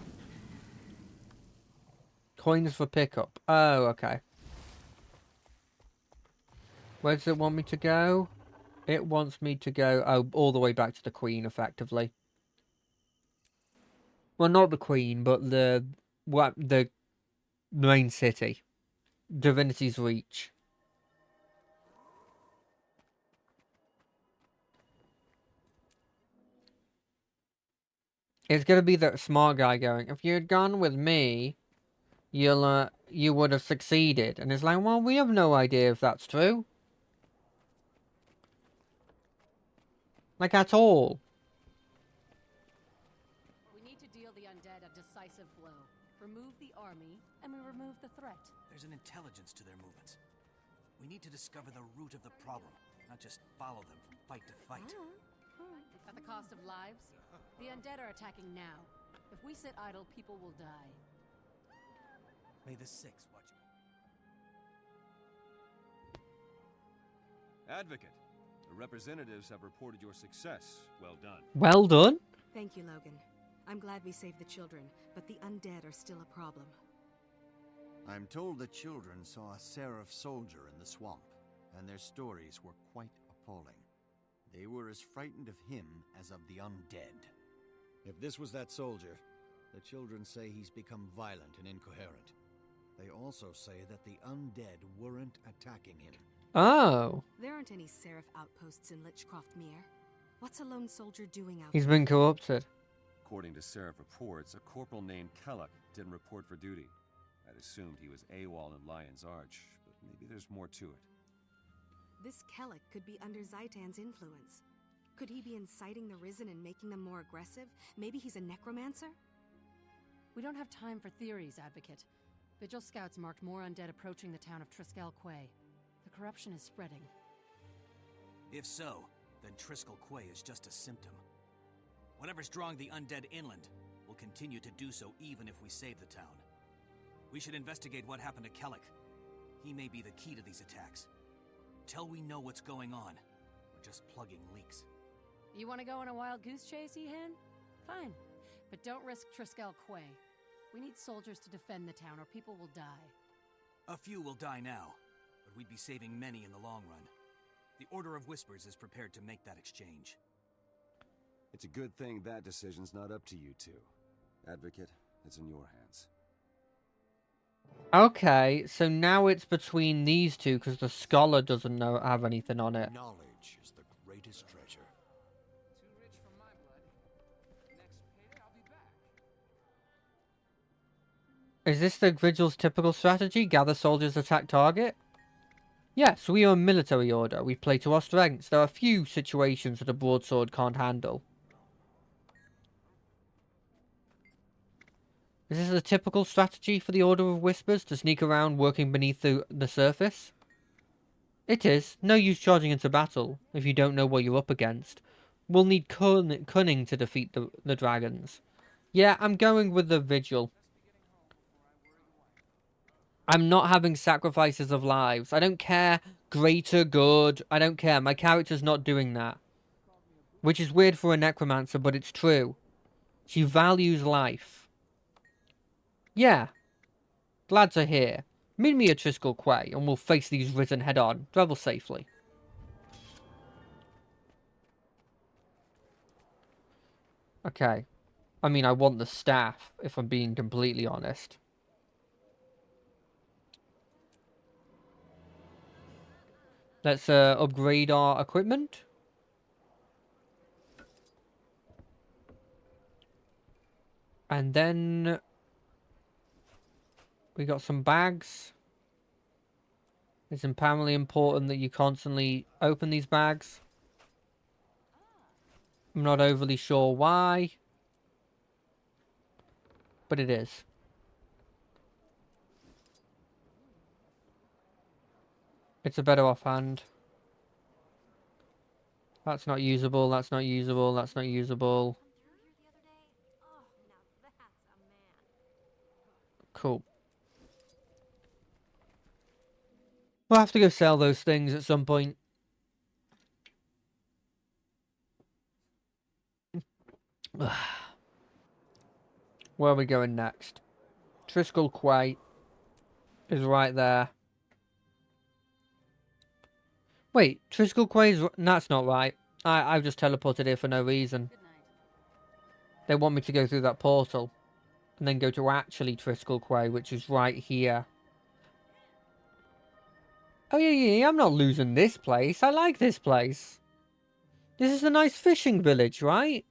Coins for pickup. Oh, okay. Where does it want me to go? It wants me to go, all the way back to the Queen, effectively. Well, not the Queen, but the main city. Divinity's Reach. It's gonna be that smart guy going, if you had gone with me, you would have succeeded. And it's like, well, we have no idea if that's true. Like, at all. We need to deal the undead a decisive blow. Remove the army, and we remove the threat. There's an intelligence to their movements. We need to discover the root of the problem, not just follow them from fight to fight. At the cost of lives? The undead are attacking now. If we sit idle, people will die. May the Six watch you. Advocate, the representatives have reported your success. Well done. Well done. Thank you, Logan. I'm glad we saved the children, but the undead are still a problem. I'm told the children saw a Seraph soldier in the swamp, and their stories were quite appalling. They were as frightened of him as of the undead. If this was that soldier, the children say he's become violent and incoherent. They also say that the undead weren't attacking him. Oh. There aren't any Seraph outposts in Lichcroft Mere. What's a lone soldier doing out He's there? been corrupted. According to Seraph reports, a corporal named Kellock didn't report for duty. I'd assumed he was AWOL in Lion's Arch, but maybe there's more to it. This Kellic could be under Zaitan's influence. Could he be inciting the Risen and making them more aggressive? Maybe he's a necromancer? We don't have time for theories, Advocate. Vigil scouts marked more undead approaching the town of Triskel Quay. The corruption is spreading. If so, then Triskel Quay is just a symptom. Whatever's drawing the undead inland will continue to do so even if we save the town. We should investigate what happened to Kellic. He may be the key to these attacks. Till we know what's going on, we're just plugging leaks. You want to go on a wild goose chase, Ehan? Fine. But don't risk Triskel Quay. We need soldiers to defend the town or people will die. A few will die now, but we'd be saving many in the long run. The Order of Whispers is prepared to make that exchange. It's a good thing that decision's not up to you two. Advocate, it's in your hands. Okay, so now it's between these two because the scholar doesn't have anything on it. Knowledge is the greatest treasure. Too rich for my blood. Next payday, I'll be back. Is this the Vigil's typical strategy? Gather soldiers, attack target? Yes, we are a military order. We play to our strengths. There are few situations that a broadsword can't handle. Is this a typical strategy for the Order of Whispers, to sneak around working beneath the surface? It is. No use charging into battle if you don't know what you're up against. We'll need cunning to defeat the dragons. Yeah, I'm going with the Vigil. I'm not having sacrifices of lives. I don't care. Greater good. I don't care. My character's not doing that. Which is weird for a necromancer, but it's true. She values life. Yeah. Glad to hear. Meet me at Triskel Quay, and we'll face these Risen head-on. Travel safely. Okay. I mean, I want the staff, if I'm being completely honest. Let's upgrade our equipment. And then we got some bags. It's apparently important that you constantly open these bags. I'm not overly sure why, but it is. It's a better offhand. That's not usable, that's not usable, that's not usable. Cool. We'll have to go sell those things at some point. Where are we going next? Triskel Quay is right there. Wait, Triskel Quay is... That's not right. I've just teleported here for no reason. They want me to go through that portal. And then go to actually Triskel Quay, which is right here. Oh yeah, I'm not losing this place. I like this place. This is a nice fishing village, right?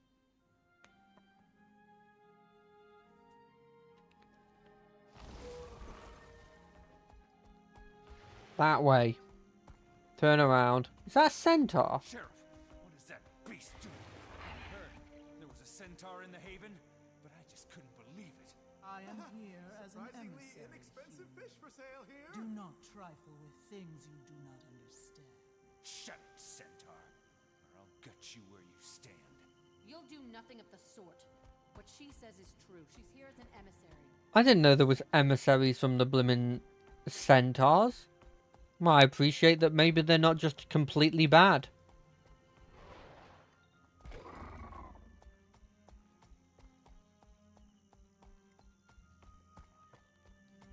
That way. Turn around. Is that a centaur? Sheriff, what is that beast doing? I heard there was a centaur in the haven, but I just couldn't believe it. I am here as an emissary. Inexpensive fish for sale here. Do not trifle with things you do not understand. Shut up, centaur, or I'll gut you where you stand. You'll do nothing of the sort. What she says is true. She's here as an emissary. I didn't know there was emissaries from the blimmin' centaurs. Well, I appreciate that maybe they're not just completely bad.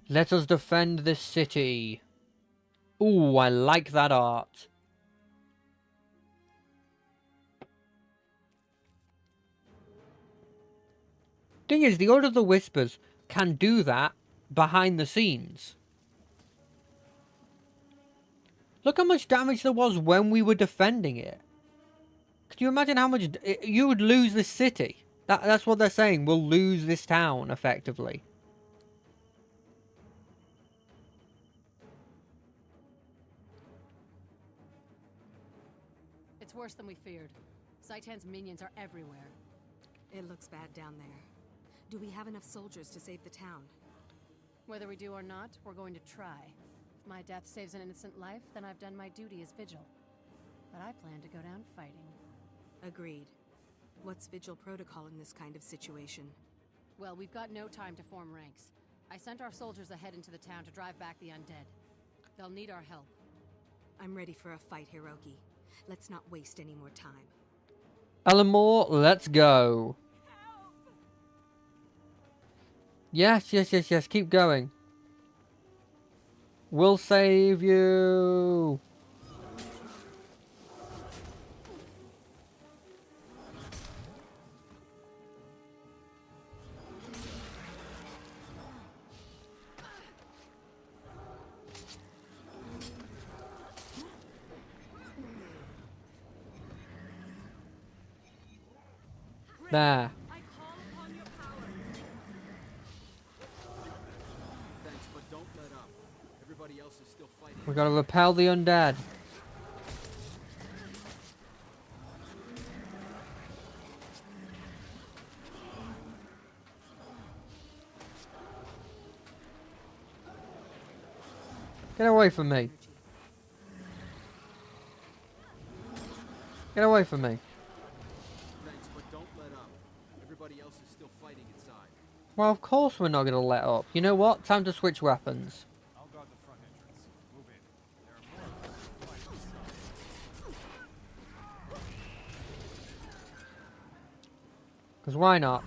Let us defend this city. Ooh, I like that art. Thing is, the Order of the Whispers can do that behind the scenes. Look how much damage there was when we were defending it. Could you imagine how much... You would lose this city. That's what they're saying. We'll lose this town, effectively. It's worse than we feared. Zaitan's minions are everywhere. It looks bad down there. Do we have enough soldiers to save the town? Whether we do or not, we're going to try. If my death saves an innocent life, then I've done my duty as Vigil. But I plan to go down fighting. Agreed. What's Vigil protocol in this kind of situation? Well, we've got no time to form ranks. I sent our soldiers ahead into the town to drive back the undead. They'll need our help. I'm ready for a fight, Hiroki. Let's not waste any more time. Alamore, let's go. Yes. Keep going. We'll save you. There. Thanks, but don't let up. Everybody else is still fighting. We gotta repel the undead. Get away from me. Get away from me. Thanks, but don't let up. Everybody else is still fighting inside. Well, of course we're not gonna let up. You know what? Time to switch weapons. I'll guard the front entrance. Move in. There are more of us fighting inside. Because why not?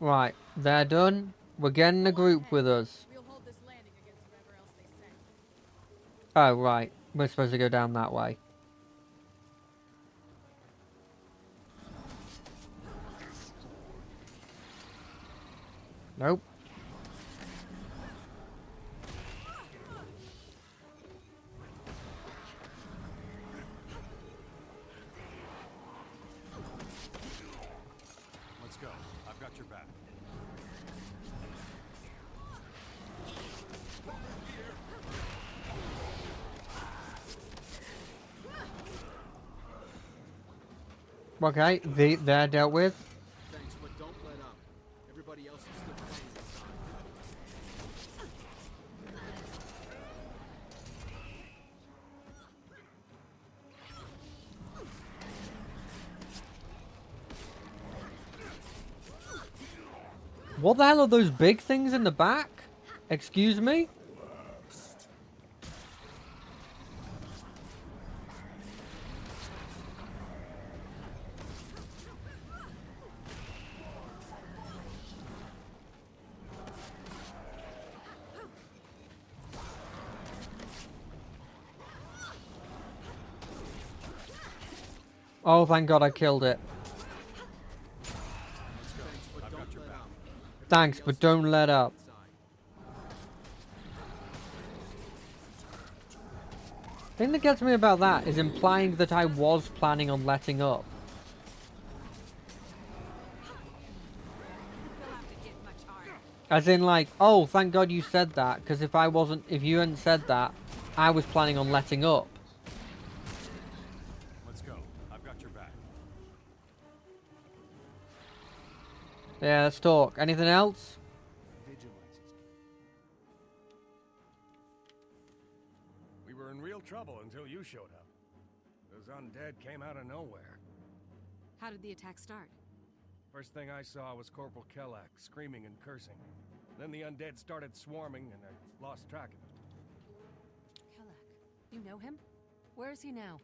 Right, they're done. We're getting a group with us. We'll hold this landing against whatever else they send. Oh, right. We're supposed to go down that way. Nope. Let's go. I've got your back. Okay, they're dealt with. Thanks, but don't let up. Everybody else is still playing inside. What the hell are those big things in the back? Excuse me? Oh, thank God I killed it. Thanks, but don't let up. The thing that gets me about that is implying that I was planning on letting up. As in like, oh, thank God you said that, because if you hadn't said that, I was planning on letting up. Let's go. I've got your back. Yeah, let's talk. Anything else? We were in real trouble until you showed up. Those undead came out of nowhere. How did the attack start? First thing I saw was Corporal Kellak screaming and cursing. Then the undead started swarming and I lost track of him. Kellak, you know him? Where is he now?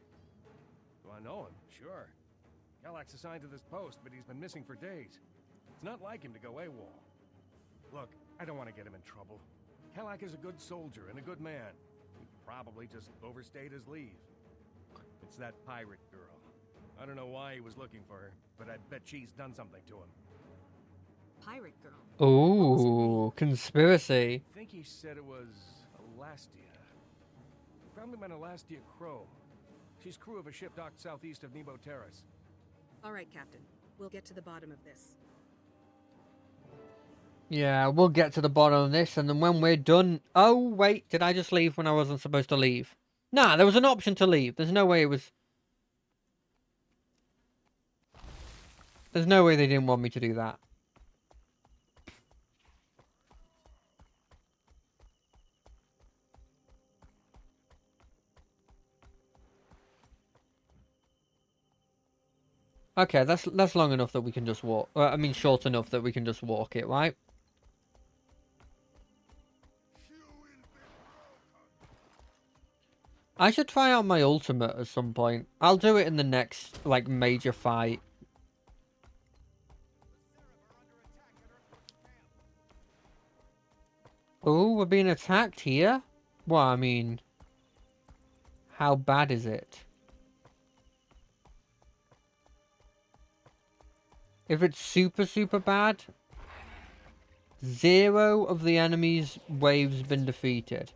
Do I know him? Sure. Kellak's assigned to this post, but he's been missing for days. It's not like him to go AWOL. Look, I don't want to get him in trouble. Kellak is a good soldier and a good man. He probably just overstayed his leave. It's that pirate girl. I don't know why he was looking for her, but I bet she's done something to him. Pirate girl. Ooh, conspiracy. I think he said it was Elastia. Probably meant Elastia Crow. She's crew of a ship docked southeast of Nebo Terrace. All right, Captain. We'll get to the bottom of this. Yeah, we'll get to the bottom of this, and then when we're done... Oh, wait, did I just leave when I wasn't supposed to leave? Nah, there was an option to leave. There's no way it was... There's no way they didn't want me to do that. Okay, that's long enough that we can just walk. I mean, short enough that we can just walk it, right? I should try out my ultimate at some point. I'll do it in the next, like, major fight. Oh, we're being attacked here? Well, I mean... How bad is it? If it's super, super bad... 0 of the enemy's waves been defeated.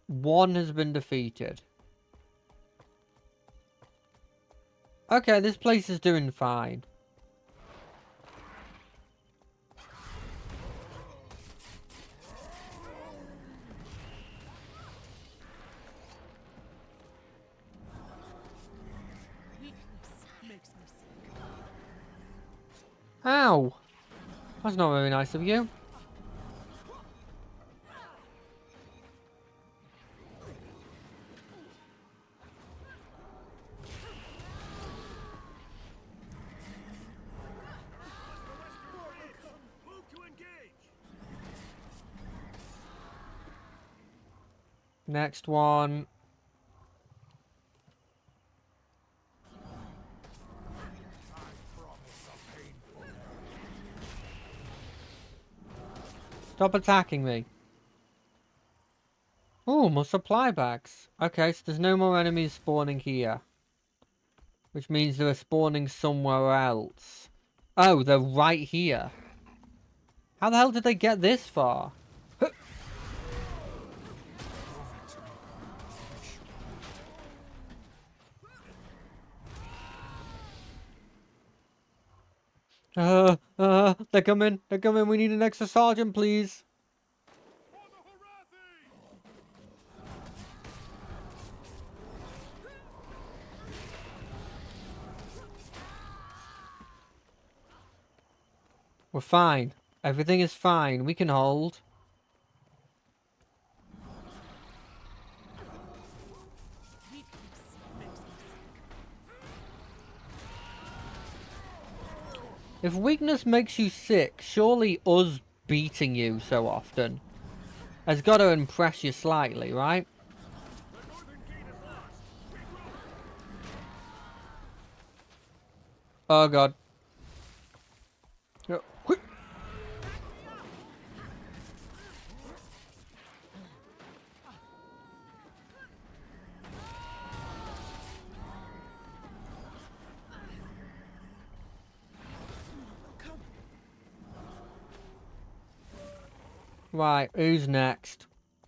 1 has been defeated. Okay, this place is doing fine. Ow! That's not very nice of you. Next one. Stop attacking me. Oh, more supply bags. Okay, so there's no more enemies spawning here. Which means they're spawning somewhere else. Oh, they're right here. How the hell did they get this far? They're coming. They're coming. We need an extra sergeant, please. We're fine. Everything is fine. We can hold. If weakness makes you sick, surely us beating you so often has got to impress you slightly, right? Oh god. Quick. Right, who's next?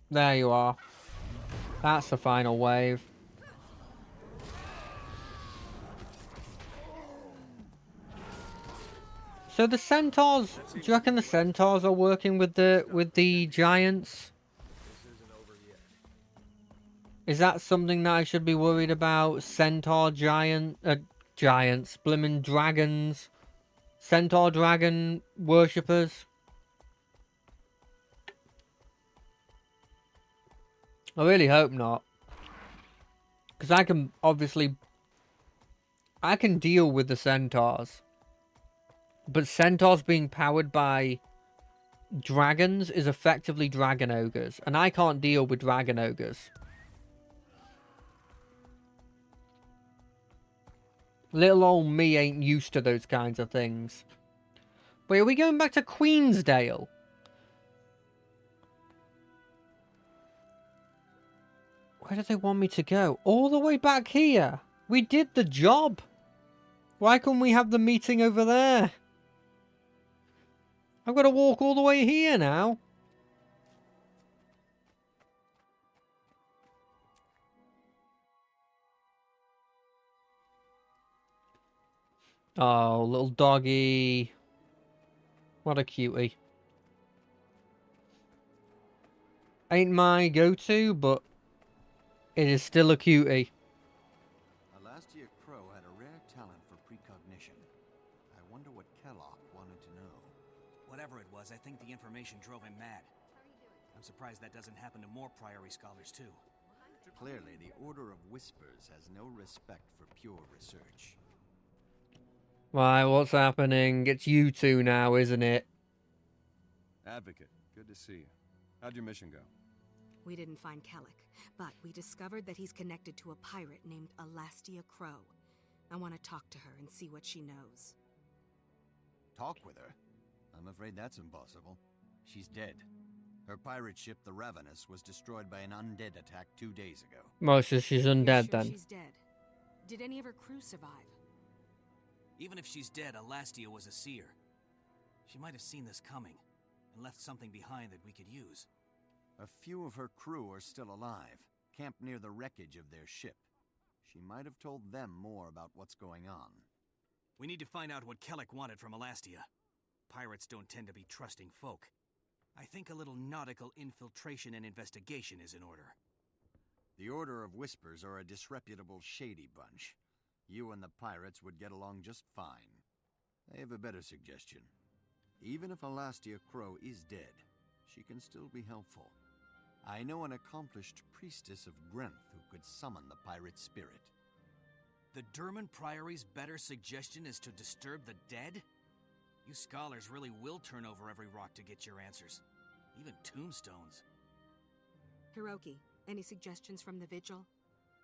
There you are. That's the final wave. So the centaurs, do you reckon the centaurs are working with the giants? Is that something that I should be worried about? Centaur giants, blimmin' dragons, centaur dragon worshippers? I really hope not. Because I can deal with the centaurs. But centaurs being powered by dragons is effectively dragon ogres. And I can't deal with dragon ogres. Little old me ain't used to those kinds of things. Wait, are we going back to Queensdale? Where do they want me to go? All the way back here. We did the job. Why couldn't we have the meeting over there? I've got to walk all the way here now. Oh, little doggy. What a cutie. Ain't my go-to, but it is still a cutie. Alastia Crow had a rare talent for precognition. I wonder what Kellogg wanted to know. Whatever it was, I think the information drove him mad. I'm surprised that doesn't happen to more Priory scholars, too. Clearly, the Order of Whispers has no respect for pure research. Why, what's happening? It's you two now, isn't it? Advocate, good to see you. How'd your mission go? We didn't find Kellic, but we discovered that he's connected to a pirate named Alastia Crow. I want to talk to her and see what she knows. Talk with her? I'm afraid that's impossible. She's dead. Her pirate ship, the Ravenous, was destroyed by an undead attack 2 days ago. Most of she's undead then. She's dead. Did any of her crew survive? Even if she's dead, Alastia was a seer. She might have seen this coming, and left something behind that we could use. A few of her crew are still alive, camped near the wreckage of their ship. She might have told them more about what's going on. We need to find out what Kellic wanted from Alastia. Pirates don't tend to be trusting folk. I think a little nautical infiltration and investigation is in order. The Order of Whispers are a disreputable, shady bunch. You and the pirates would get along just fine. I have a better suggestion. Even if Alastia Crow is dead, she can still be helpful. I know an accomplished priestess of Grenth who could summon the pirate spirit. The Durman Priory's better suggestion is to disturb the dead? You scholars really will turn over every rock to get your answers. Even tombstones. Hiroki, any suggestions from the Vigil?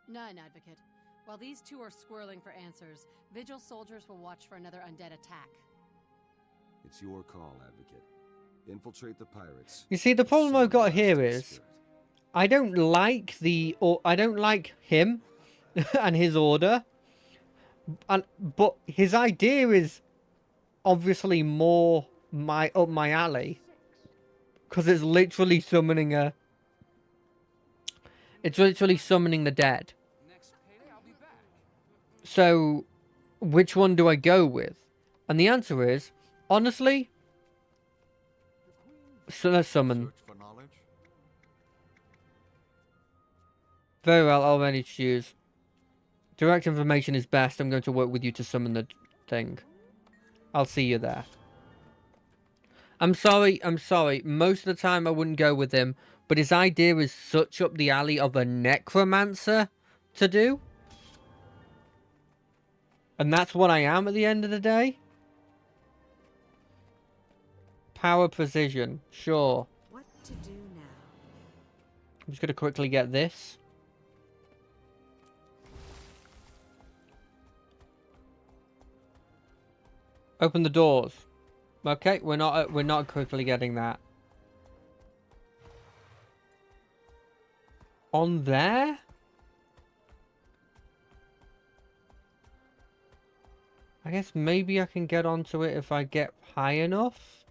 None, Advocate. While these two are squirreling for answers, Vigil soldiers will watch for another undead attack. It's your call, Advocate. Infiltrate the pirates. You see, the problem I've got here is I don't like I don't like him and his order, but his idea is obviously more up my alley, because it's literally summoning it's literally summoning the dead. So which one do I go with? And the answer is, honestly, summon. Very well, I'll manage to choose. Direct information is best. I'm going to work with you to summon the thing. I'll see you there. I'm sorry. Most of the time I wouldn't go with him, but his idea is such up the alley of a necromancer to do. And that's what I am at the end of the day. Power precision, sure. What to do now? I'm just going to quickly get this. Open the doors. Okay, we're not quickly getting that. On there? I guess maybe I can get onto it if I get high enough.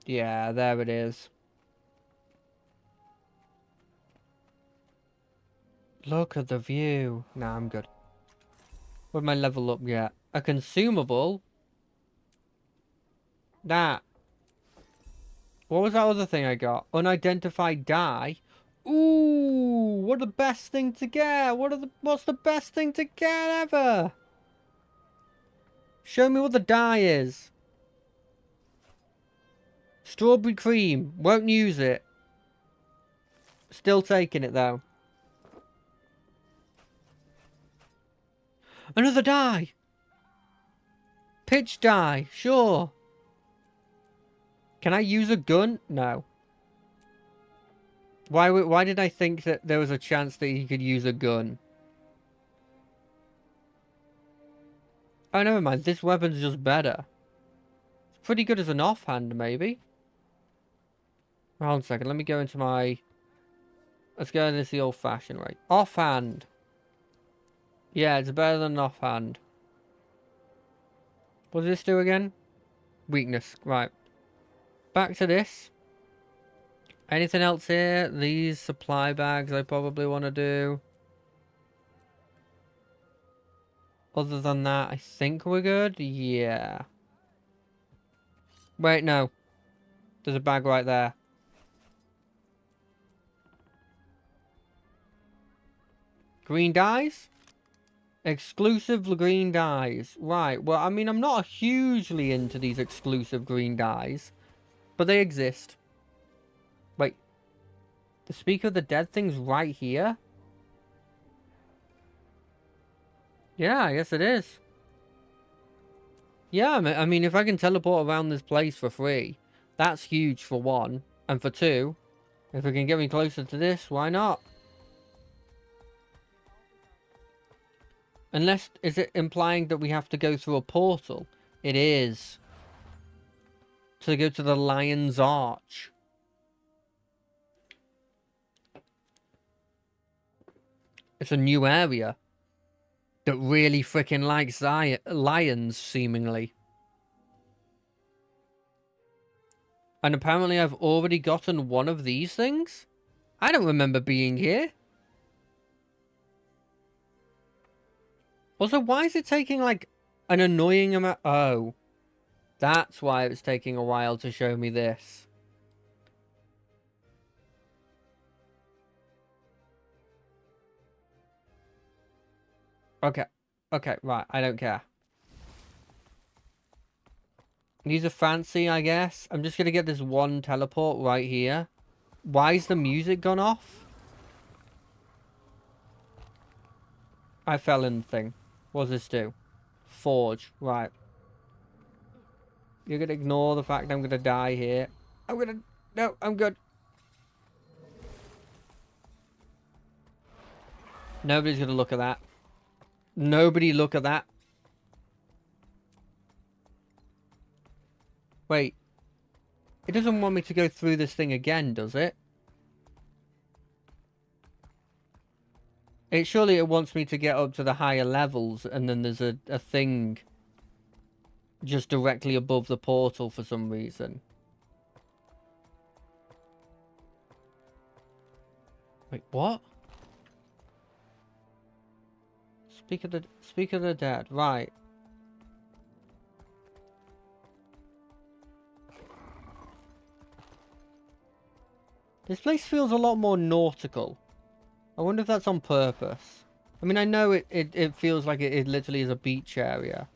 Yeah, there it is. Look at the view. Nah, I'm good. Where'd my level up yet? A consumable? That. What was that other thing I got? Unidentified dye. Ooh, what the best thing to get? What's the best thing to get ever? Show me what the dye is. Strawberry cream. Won't use it. Still taking it though. Another dye. Pitch dye. Sure. Can I use a gun? No. Why did I think that there was a chance that he could use a gun? Oh, never mind. This weapon's just better. It's pretty good as an offhand, maybe. Hold on a second. Let me go into my... Let's go into this the old-fashioned way. Offhand. Yeah, it's better than offhand. What does this do again? Weakness. Right. Back to this. Anything else here? These supply bags I probably want to do. Other than that, I think we're good. Yeah. Wait, no. There's a bag right there. Green dyes? Exclusive green dyes. Right, well, I mean, I'm not hugely into these exclusive green dyes, but they exist. Wait. The Speaker of the Dead thing's right here? Yeah, I guess it is. Yeah, I mean, if I can teleport around this place for free, that's huge for one. And for two, if it can get me closer to this, why not? Unless, is it implying that we have to go through a portal? It is. To go to the Lion's Arch. It's a new area that really freaking likes lions, seemingly. And apparently I've already gotten one of these things? I don't remember being here. Also, why is it taking, like, an annoying amount? Oh. That's why it's taking a while to show me this. Okay. Okay, right. I don't care. These are fancy, I guess. I'm just going to get this one teleport right here. Why is the music gone off? I fell in the thing. What does this do? Forge. Right. You're going to ignore the fact I'm going to die here. I'm going to... No, I'm good. Nobody's gonna look at that. Nobody look at that. Wait. It doesn't want me to go through this thing again, does it? Surely it wants me to get up to the higher levels, and then there's a thing just directly above the portal for some reason. Wait, what? Speak of the dead, right. This place feels a lot more nautical. I wonder if that's on purpose. I mean, I know it feels like it literally is a beach area.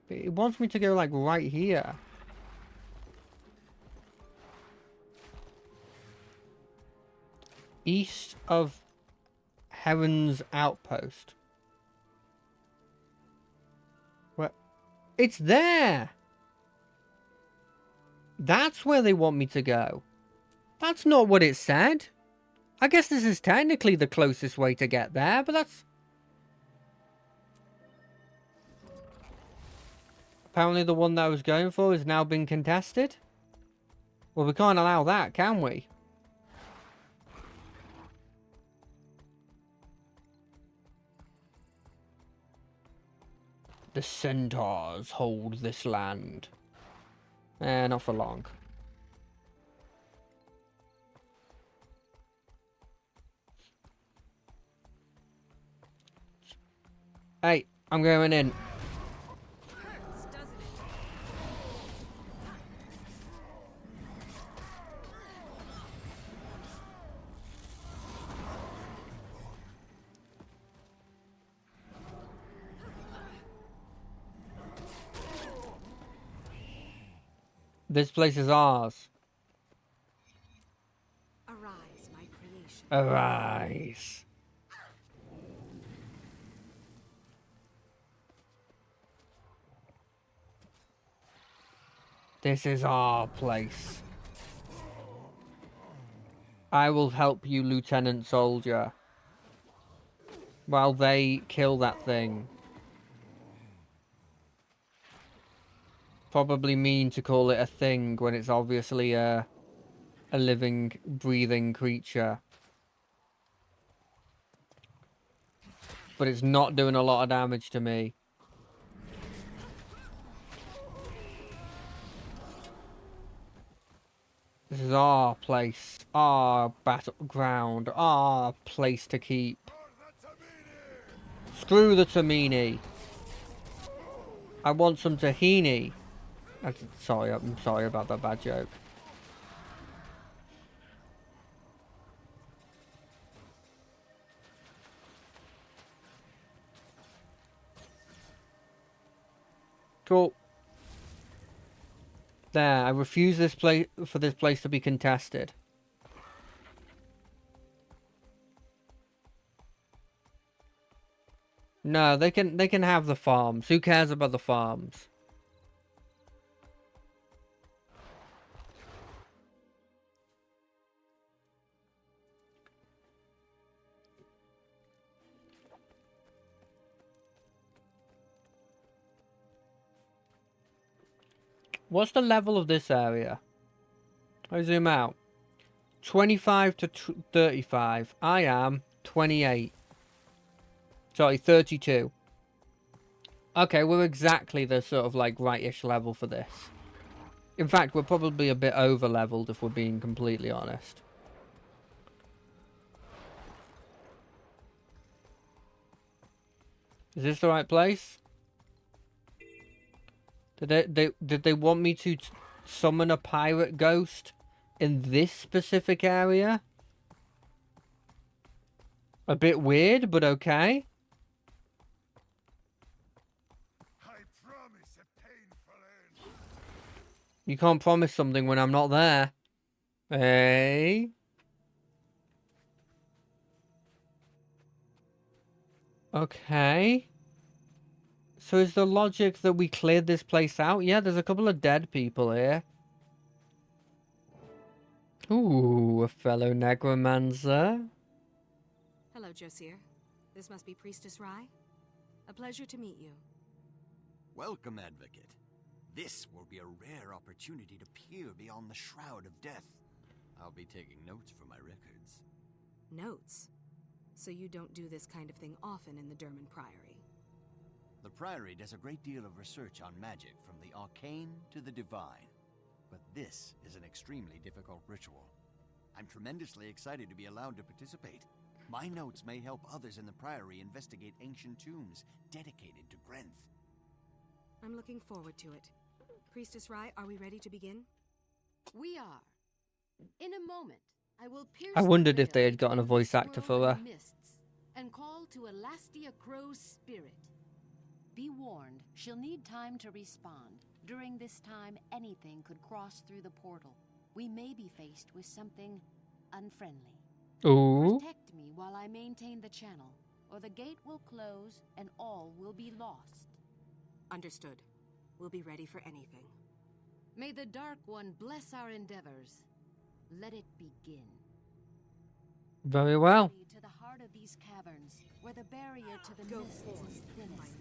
But it wants me to go, like, right here. East of Heron's Outpost. Where? It's there! That's where they want me to go. That's not what it said. I guess this is technically the closest way to get there, but that's... Apparently the one that I was going for has now been contested. Well, we can't allow that, can we? The centaurs hold this land. Not for long. Hey, I'm going in. This place is ours. Arise, my creation. Arise. This is our place. I will help you, Lieutenant Soldier, while they kill that thing. Probably mean to call it a thing when it's obviously a living, breathing creature. But it's not doing a lot of damage to me. This is our place, our battleground, our place to keep. Screw the Tamini. I want some tahini. I'm sorry about that bad joke. Cool. There, I refuse this place for this place to be contested. No, they can have the farms. Who cares about the farms? What's the level of this area? I zoom out. 25 to 35. I am 28. Sorry, 32. Okay, we're exactly the sort of like right-ish level for this. In fact, we're probably a bit over-leveled if we're being completely honest. Is this the right place? Did they want me to summon a pirate ghost in this specific area? A bit weird, but okay. You can't promise something when I'm not there. Hey? Okay. So is the logic that we cleared this place out? Yeah, there's a couple of dead people here. Ooh, a fellow necromancer. Hello. Hello, Josir. This must be Priestess Rai. A pleasure to meet you. Welcome, Advocate. This will be a rare opportunity to peer beyond the Shroud of Death. I'll be taking notes for my records. Notes? So you don't do this kind of thing often in the Derman Priory? The Priory does a great deal of research on magic, from the arcane to the divine. But this is an extremely difficult ritual. I'm tremendously excited to be allowed to participate. My notes may help others in the Priory investigate ancient tombs dedicated to Grenth. I'm looking forward to it. Priestess Rai, are we ready to begin? We are. In a moment, I will pierce I wondered the if they veil had gotten a between voice this actor world for and her. the mists, and call to Elastia Crow's spirit. Be warned, she'll need time to respond. During this time, anything could cross through the portal. We may be faced with something unfriendly. Ooh. Protect me while I maintain the channel, or the gate will close and all will be lost. Understood. We'll be ready for anything. May the Dark One bless our endeavors. Let it begin. Very well. To the heart of these caverns, where the barrier to the mist is thinnest.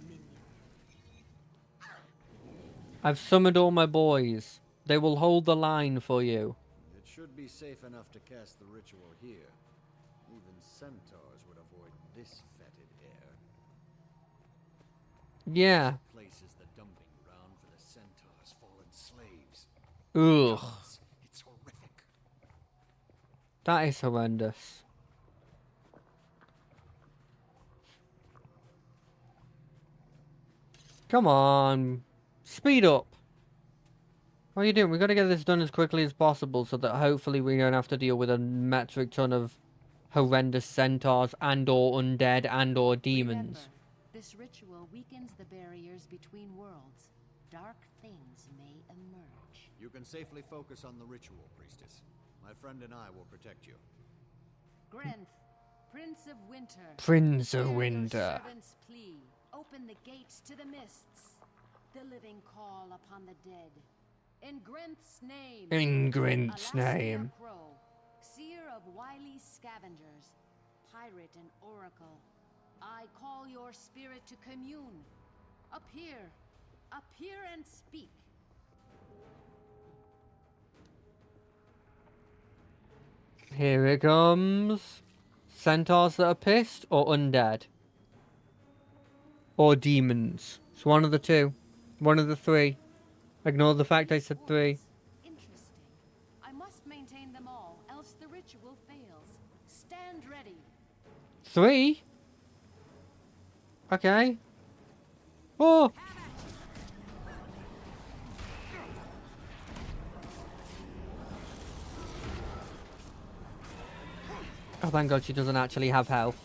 I've summoned all my boys. They will hold the line for you. It should be safe enough to cast the ritual here. Even centaurs would avoid this fetid air. Yeah. This place is the dumping ground for the centaurs' fallen slaves. Ugh. It's horrific. That is horrendous. Come on. Speed up. What are you doing? We got to get this done as quickly as possible so that hopefully we don't have to deal with a metric ton of horrendous centaurs and or undead and or demons. Remember, this ritual weakens the barriers between worlds. Dark things may emerge. You can safely focus on the ritual, Priestess. My friend and I will protect you. Grenth, Prince of Winter. Prince of hear your Winter. servant's plea. Open the gates to the mists. The living call upon the dead. In Grenth's name. In Grenth's Elastia name. Crow, seer of wily scavengers, pirate and oracle, I call your spirit to commune. Appear and speak. Here it comes. Centaurs that are pissed or undead? Or demons? It's one of the two. One of the three. Ignore the fact I said three. Interesting. I must maintain them all, else the ritual fails. Stand ready. Three? Okay. Oh! Oh, thank God she doesn't actually have health.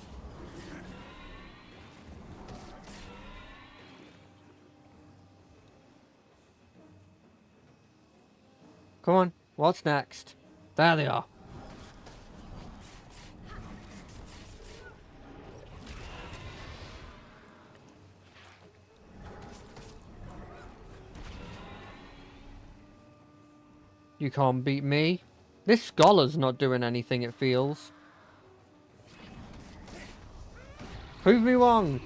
Come on, what's next? There they are. You can't beat me. This scholar's not doing anything, it feels. Prove me wrong.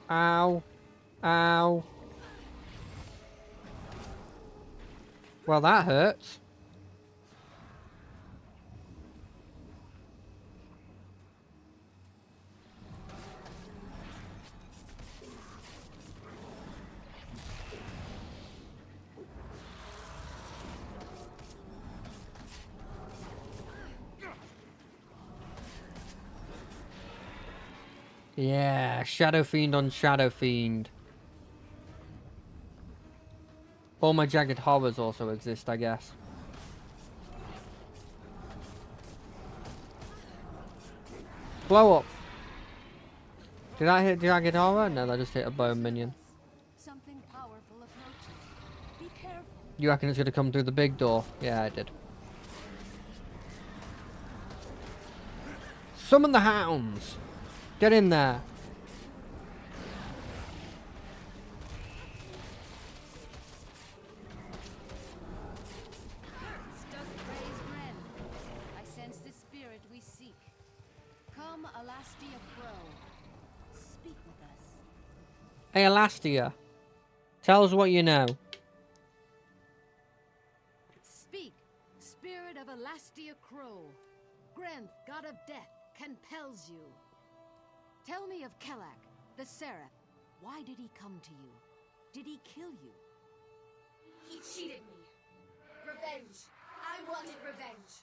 Ow. Ow. Well, that hurts. Yeah, Shadow Fiend on Shadow Fiend. All my Jagged Horrors also exist, I guess. Blow up. Did I hit Jagged Horror? No, that just hit a bone minion. Something powerful approaching. Be careful. You reckon it's gonna come through the big door? Yeah, I did. Summon the hounds! Get in there! Elastia Crow. Speak with us. Hey, Elastia. Tell us what you know. Speak, spirit of Elastia Crow. Grenth, god of death, compels you. Tell me of Kelak, the Seraph. Why did he come to you? Did he kill you? He cheated me. Revenge. I wanted revenge.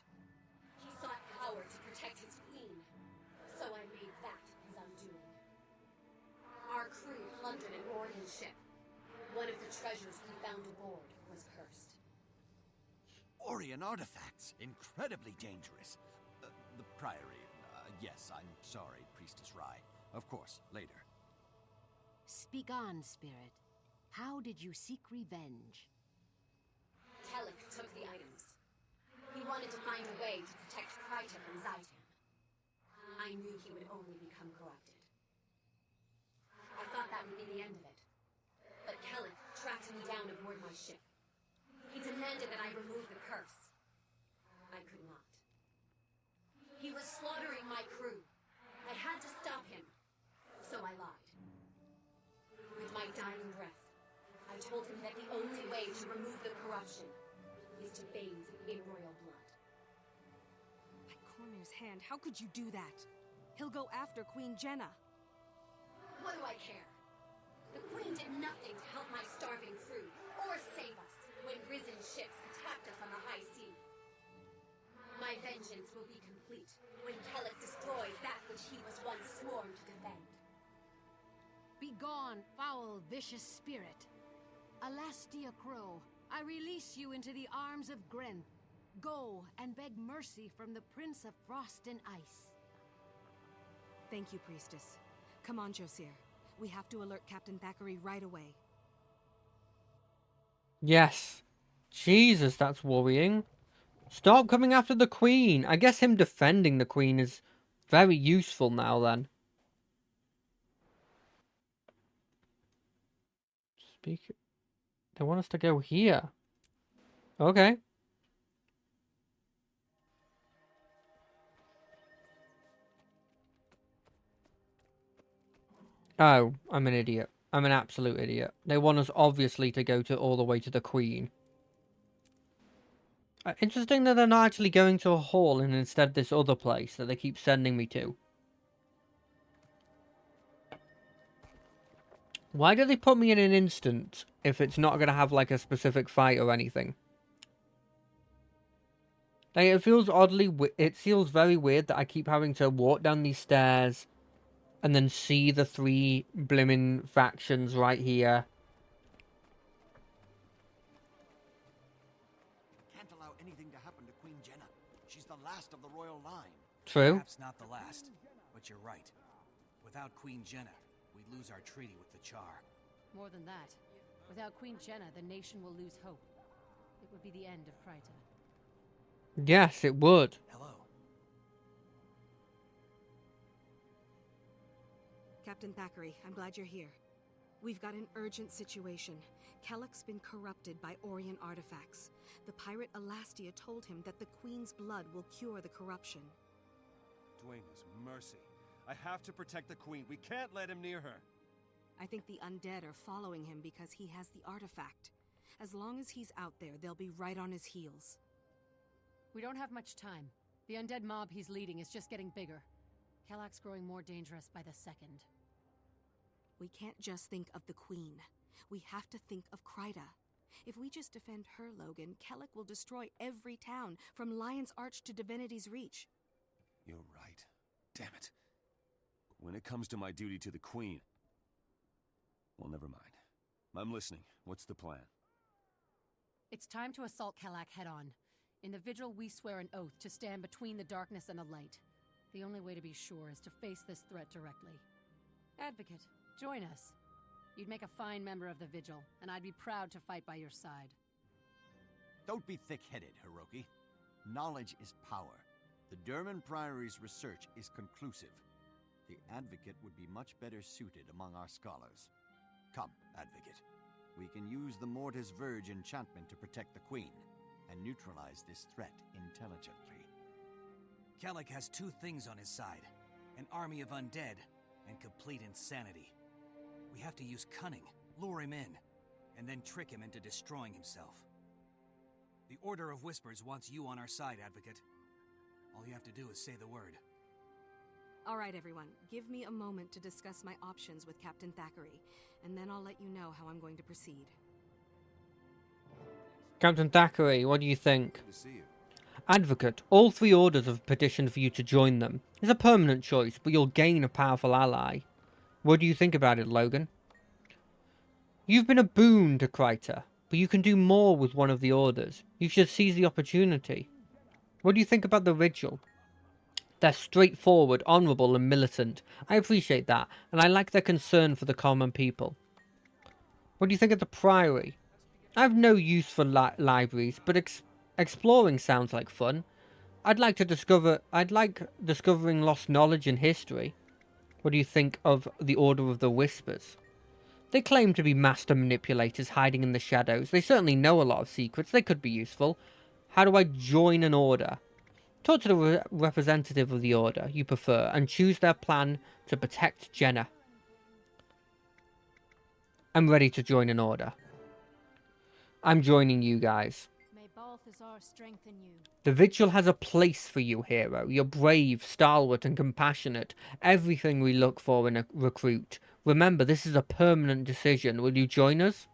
He sought power to protect his queen. So I made that his undoing. Our crew plundered an Orion ship. One of the treasures we found aboard was cursed. Orion artifacts. Incredibly dangerous. The Priory. Yes, I'm sorry, Priestess Rai. Of course, later. Speak on, spirit. How did you seek revenge? Kelek took the items. He wanted to find a way to protect Kryta from Zaitan. I knew he would only become corrupted. I thought that would be the end of it. But Kelek tracked me down aboard my ship. He demanded that I remove the curse. I could not. He was slaughtering my crew. I had to stop him. So I lied. With my dying breath, I told him that the only way to remove the corruption is to bathe in royal blood. By Cormyr's hand, how could you do that? He'll go after Queen Jenna. What do I care? The Queen did nothing to help my starving crew, or save us when risen ships attacked us on the high sea. My vengeance will be complete when Kelek destroys that which he was once sworn to defend. Begone, foul, vicious spirit. Elastia Crow, I release you into the arms of Grenth. Go and beg mercy from the Prince of Frost and Ice. Thank you, Priestess. Come on, Josir. We have to alert Captain Thackeray right away. Yes. Jesus, that's worrying. Stop coming after the Queen. I guess him defending the Queen is very useful now then. Speak. They want us to go here. Okay. Oh, I'm an idiot. I'm an absolute idiot. They want us obviously to go to all the way to the Queen. Interesting that they're not actually going to a hall and instead this other place that they keep sending me to. Why do they put me in an instant if it's not going to have like a specific fight or anything? Like, it feels oddly, it feels very weird that I keep having to walk down these stairs and then see the three blimmin' factions right here. Can't allow anything to happen to Queen Jenna. She's the last of the royal line. True. Perhaps not the last, but you're right. Without Queen Jenna, we'd lose our treaty with the Char. More than that, without Queen Jenna, the nation will lose hope. It would be the end of Kryta. Yes, it would. Hello. Captain Thackeray, I'm glad you're here. We've got an urgent situation. Kelek's been corrupted by Orion artifacts. The pirate Elastia told him that the Queen's blood will cure the corruption. Duena's mercy. I have to protect the Queen. We can't let him near her. I think the undead are following him because he has the artifact. As long as he's out there, they'll be right on his heels. We don't have much time. The undead mob he's leading is just getting bigger. Kelak's growing more dangerous by the second. We can't just think of the Queen. We have to think of Kryta. If we just defend her, Logan, Kelek will destroy every town, from Lion's Arch to Divinity's Reach. You're right. Damn it. When it comes to my duty to the Queen... Well, never mind. I'm listening. What's the plan? It's time to assault Kelak head-on. In the Vigil, we swear an oath to stand between the darkness and the light. The only way to be sure is to face this threat directly. Advocate, join us. You'd make a fine member of the Vigil, and I'd be proud to fight by your side. Don't be thick-headed, Hiroki. Knowledge is power. The Durman Priory's research is conclusive. The Advocate would be much better suited among our scholars. Come, Advocate. We can use the Mortis Verge enchantment to protect the Queen, and neutralize this threat intelligently. Kelek has two things on his side. An army of undead and complete insanity. We have to use cunning, lure him in, and then trick him into destroying himself. The Order of Whispers wants you on our side, Advocate. All you have to do is say the word. All right, everyone. Give me a moment to discuss my options with Captain Thackeray, and then I'll let you know how I'm going to proceed. Captain Thackeray, what do you think? Good to see you. Advocate, all 3 orders have petitioned for you to join them. It's a permanent choice, but you'll gain a powerful ally. What do you think about it, Logan? You've been a boon to Kryta, but you can do more with one of the orders. You should seize the opportunity. What do you think about the Vigil? They're straightforward, honourable, and militant. I appreciate that, and I like their concern for the common people. What do you think of the Priory? I have no use for libraries, but exploring sounds like fun. I'd like discovering lost knowledge and history. What do you think of the Order of the Whispers? They claim to be master manipulators hiding in the shadows. They certainly know a lot of secrets. They could be useful. How do I join an order? Talk to the representative of the order you prefer and choose their plan to protect Jenna. I'm ready to join an order. I'm joining you guys. May Balthazar strengthen you. The Vigil has a place for you, hero. You're brave, stalwart, and compassionate. Everything we look for in a recruit. Remember, this is a permanent decision. Will you join us?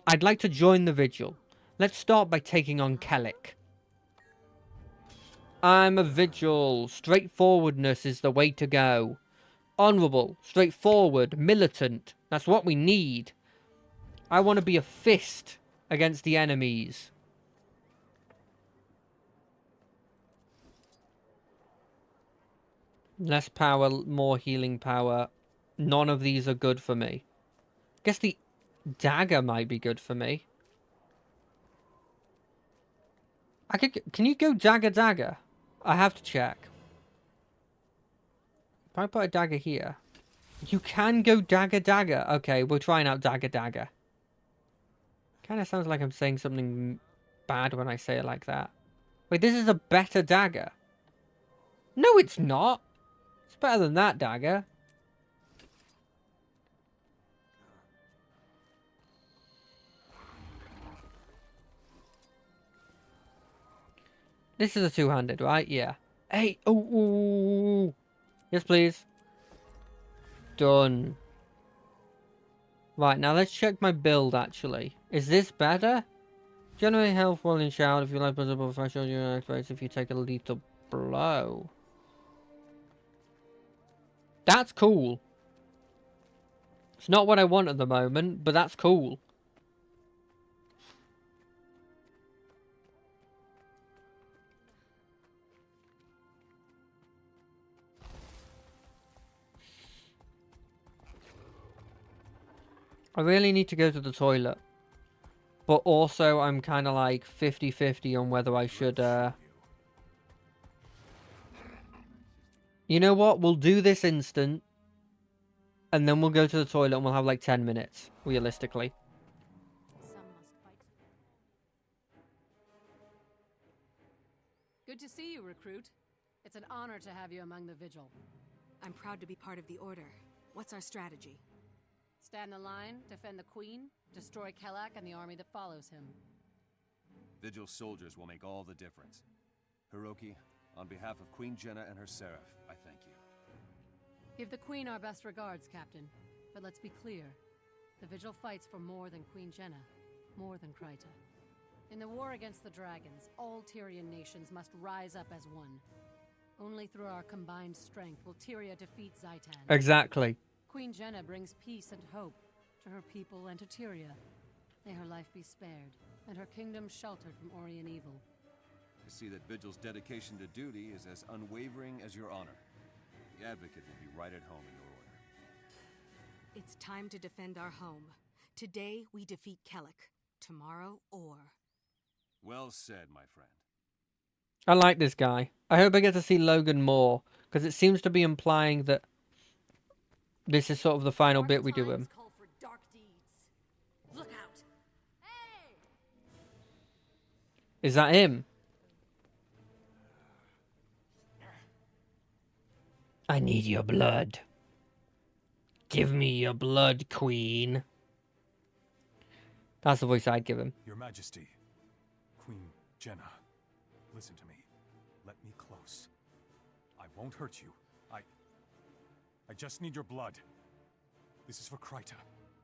I'd like to join the Vigil. Let's start by taking on Kellic. I'm a Vigil. Straightforwardness is the way to go. Honourable, straightforward, militant. That's what we need. I want to be a fist against the enemies. Less power, more healing power. None of these are good for me. Guess the dagger might be good for me. Can you go dagger? I have to check. If I put a dagger here. You can go dagger. Okay, we're trying out dagger. Kind of sounds like I'm saying something bad when I say it like that. Wait, this is a better dagger. No, it's not. It's better than that dagger. This is a two-handed, right? Yeah. Hey, ooh. Yes, please. Done. Right, now let's check my build, actually. Is this better? Generate health while in shout. If you like visible threshold, you activate if you take a lethal blow. That's cool. It's not what I want at the moment, but that's cool. I really need to go to the toilet. But also, I'm kind of like 50-50 on whether I should, You know what? We'll do this instant. And then we'll go to the toilet and we'll have like 10 minutes, realistically. Good to see you, recruit. It's an honor to have you among the Vigil. I'm proud to be part of the Order. What's our strategy? Stand the line, defend the Queen, destroy Kellic and the army that follows him. Vigil soldiers will make all the difference. Hiroki, on behalf of Queen Jenna and her Seraph, I thank you. Give the Queen our best regards, Captain. But let's be clear. The Vigil fights for more than Queen Jenna, more than Kryta. In the war against the dragons, all Tyrian nations must rise up as one. Only through our combined strength will Tyria defeat Zhaitan. Exactly. Queen Jenna brings peace and hope to her people and to Tyria. May her life be spared, and her kingdom sheltered from Orien evil. I see that Vigil's dedication to duty is as unwavering as your honor. The Advocate will be right at home in your order. It's time to defend our home. Today, we defeat Kellic. Tomorrow, Orr. Well said, my friend. I like this guy. I hope I get to see Logan more, because it seems to be implying that this is sort of the final bit we do him. Look out. Hey! Is that him? I need your blood. Give me your blood, Queen. That's the voice I'd give him. Your Majesty, Queen Jenna, listen to me. Let me close. I won't hurt you. I just need your blood. This is for Kryta.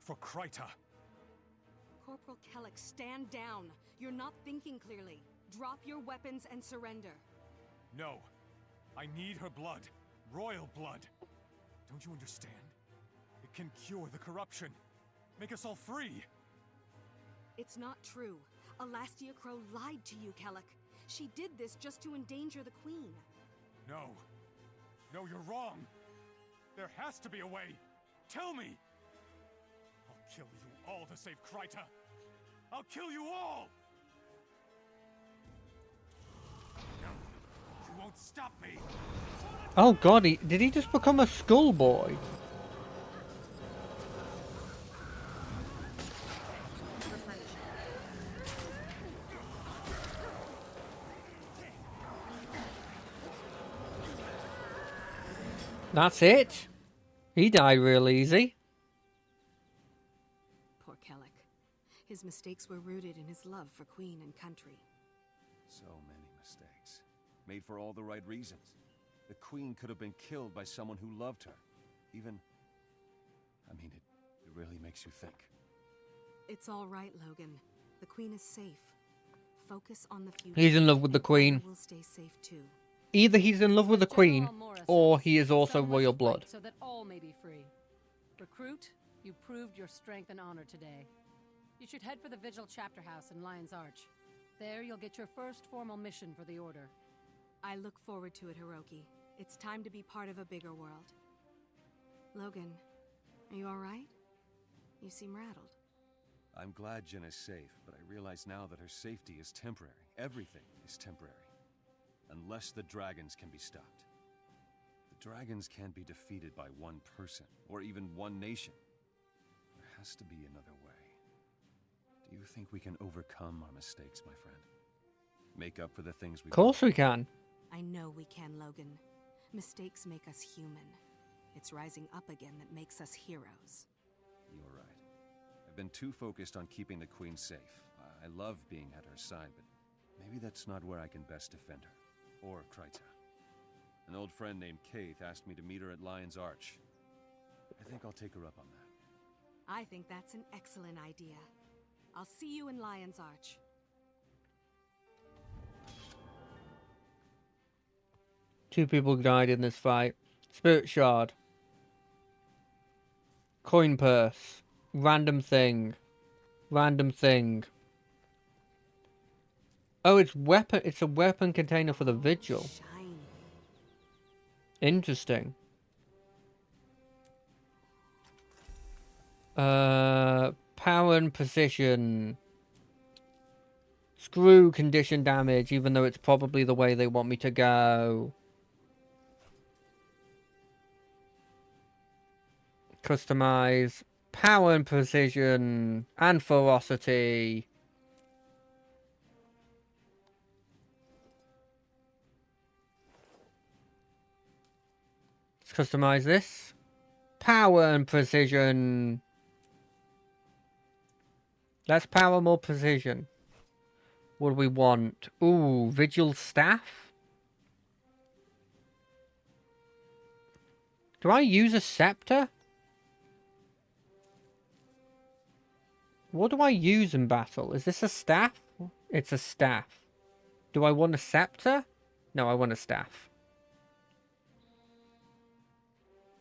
For Kryta. Corporal Kellic, stand down. You're not thinking clearly. Drop your weapons and surrender. No. I need her blood. Royal blood. Don't you understand? It can cure the corruption. Make us all free. It's not true. Alastia Crow lied to you, Kellic. She did this just to endanger the Queen. No. No, you're wrong. There has to be a way. Tell me. I'll kill you all to save Kryta. I'll kill you all. No. You won't stop me. Oh god, did he just become a schoolboy? That's it? He died real easy. Poor Kellic. His mistakes were rooted in his love for Queen and country. So many mistakes. Made for all the right reasons. The Queen could have been killed by someone who loved her. Even... I mean, it really makes you think. It's all right, Logan. The Queen is safe. Focus on the future. He's in love with the Queen. We'll stay safe too. Either he's in love with the Queen, or he is also royal blood. So that all may be free. Recruit, you proved your strength and honor today. You should head for the Vigil Chapter House in Lion's Arch. There you'll get your first formal mission for the Order. I look forward to it, Hiroki. It's time to be part of a bigger world. Logan, are you alright? You seem rattled. I'm glad Jenna's safe, but I realize now that her safety is temporary. Everything is temporary. Unless the dragons can be stopped. The dragons can't be defeated by one person, or even one nation. There has to be another way. Do you think we can overcome our mistakes, my friend? Make up for the things we... Of course we can. I know we can, Logan. Mistakes make us human. It's rising up again that makes us heroes. You're right. I've been too focused on keeping the Queen safe. I love being at her side, but maybe that's not where I can best defend her. Or Kryta. An old friend named Kaith asked me to meet her at Lion's Arch. I think I'll take her up on that. I think that's an excellent idea. I'll see you in Lion's Arch. Two people died in this fight. Spirit Shard. Coin purse. Random thing. Random thing. Oh, it's weapon. It's a weapon container for the Vigil. Shiny. Interesting. Power and precision. Screw condition damage, even though it's probably the way they want me to go. Customize. Power and precision. And ferocity. Let's customize this. Power and precision. Let's power more precision. What do we want? Ooh, Vigil Staff? Do I use a scepter? What do I use in battle? Is this a staff? It's a staff. Do I want a scepter? No, I want a staff.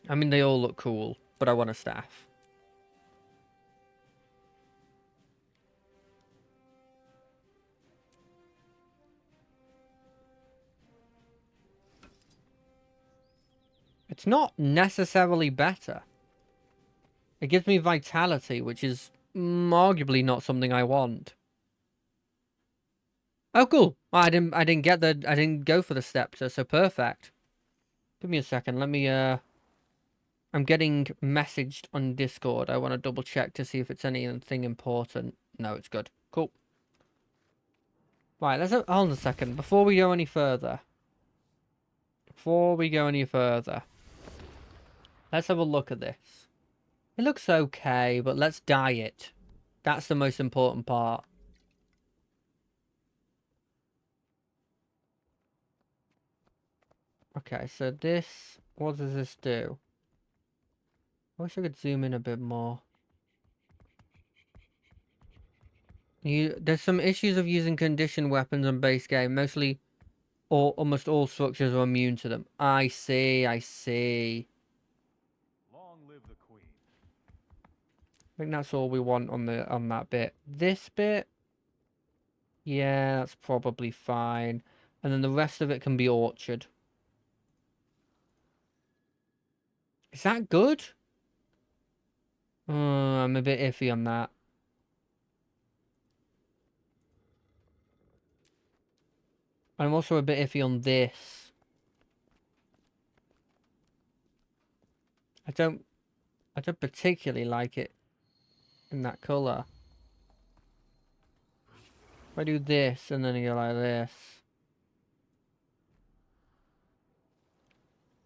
I mean, they all look cool, but I want a staff. It's not necessarily better. It gives me vitality, which is arguably not something I want. Oh, cool. I didn't go for the scepter, so perfect. Give me a second. Let me, I'm getting messaged on Discord. I want to double check to see if it's anything important. No, it's good. Cool. Right, hold on a second. Before we go any further. Let's have a look at this. It looks okay, but let's dye it. That's the most important part. Okay, so this... What does this do? I wish I could zoom in a bit more. There's some issues of using conditioned weapons on base game. Mostly, almost all structures are immune to them. I see, I see. Long live the Queen. I think that's all we want on that bit. This bit, yeah, that's probably fine. And then the rest of it can be orchard. Is that good? I'm a bit iffy on that. I'm also a bit iffy on this. I don't particularly like it in that colour. If I do this and then I go like this.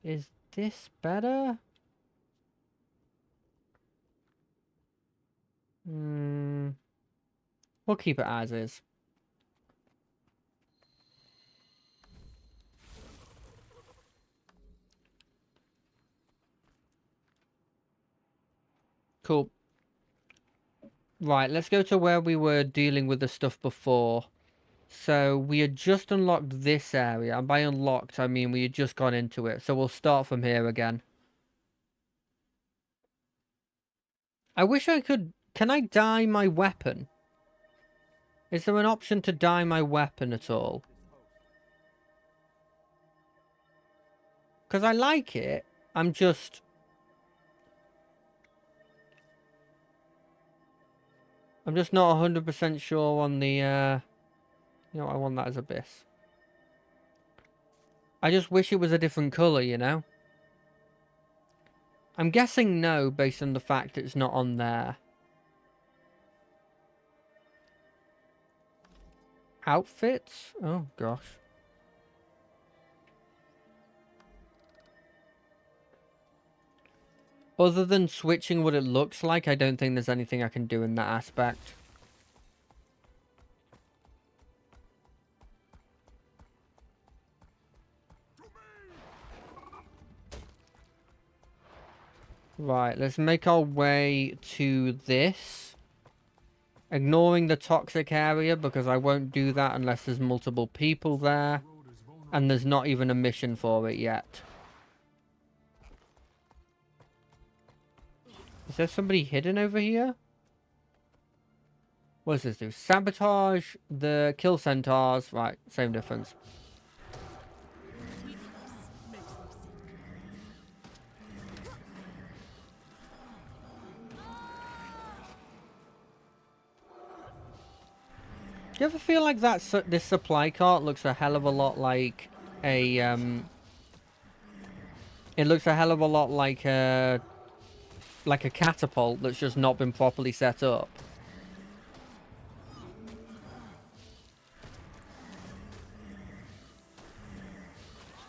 Is this better? We'll keep it as is. Cool. Right, let's go to where we were dealing with the stuff before. So, we had just unlocked this area. And by unlocked, I mean we had just gone into it. So, we'll start from here again. I wish I could... Can I dye my weapon? Is there an option to dye my weapon at all? Because I like it. I'm just... I'm just not 100% sure on the... You know, I want that as Abyss. I just wish it was a different colour, you know? I'm guessing no, based on the fact it's not on there. Outfits? Oh, gosh. Other than switching what it looks like, I don't think there's anything I can do in that aspect. Right, let's make our way to this. Ignoring the toxic area, because I won't do that unless there's multiple people there. And there's not even a mission for it yet. Is there somebody hidden over here? What does this do? Sabotage the kill centaurs. Right, same difference. Do you ever feel like this supply cart looks a hell of a lot like a, It looks a hell of a lot like a catapult that's just not been properly set up.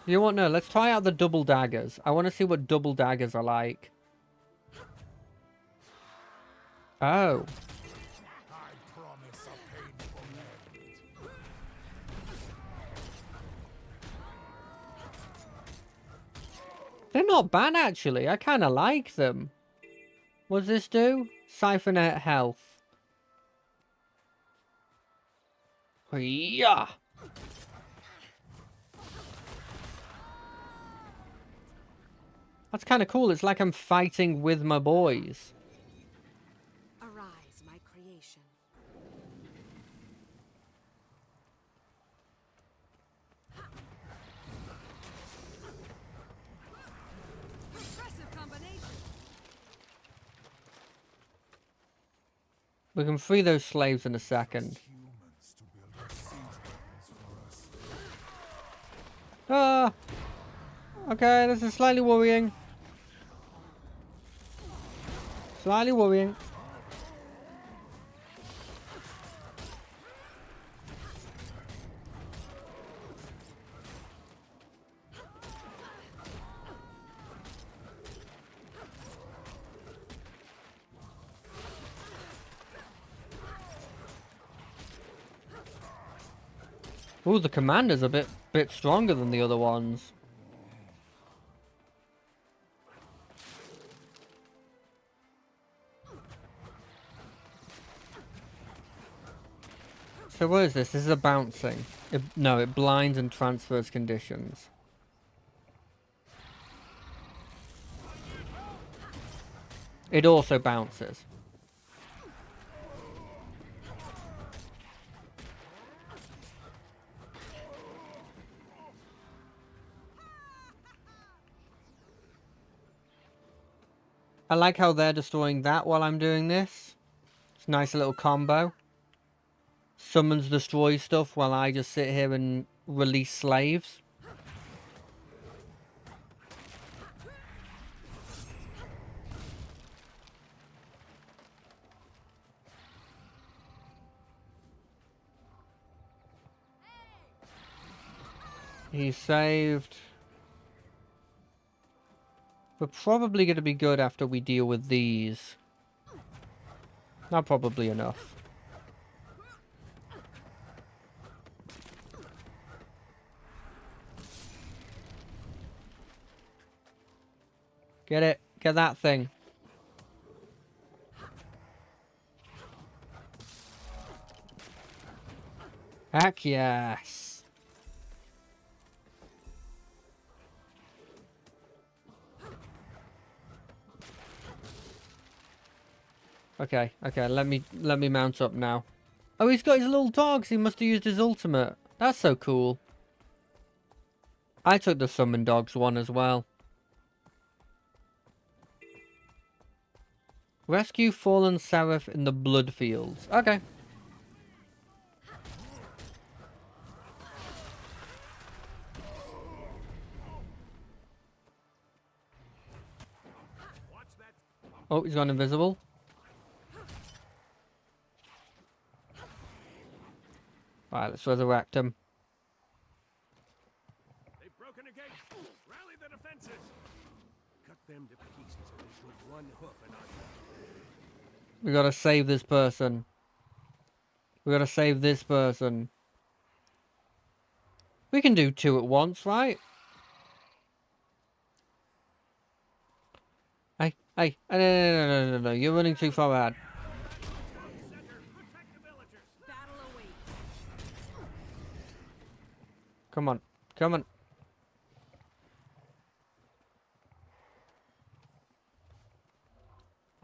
You know what? No, let's try out the double daggers. I want to see what double daggers are like. Oh. They're not bad, actually. I kind of like them. What does this do? Siphon out health. Yeah. That's kind of cool. It's like I'm fighting with my boys. Arise, my creation. Impressive combination. We can free those slaves in a second. Ah! Okay, this is slightly worrying. Slightly worrying. Ooh, the commander's a bit stronger than the other ones. So what is this? This is a bouncing. No, it blinds and transfers conditions. It also bounces. I like how they're destroying that while I'm doing this. It's a nice little combo. Summons destroy stuff while I just sit here and release slaves. He's saved. We're probably going to be good after we deal with these. Not probably enough. Get it. Get that thing. Heck yes. Okay, let me mount up now. Oh, he's got his little dogs. He must have used his ultimate. That's so cool. I took the summon dogs one as well. Rescue fallen seraph in the blood fields. Okay. Oh, he's gone invisible. Alright, let's resurrect him. They've broken a gate. Rally the defenses. Cut them to pieces and they put one hoof in our back. We gotta save this person. We gotta save this person. We can do two at once, right? Hey, no, you're running too far ahead. Come on. What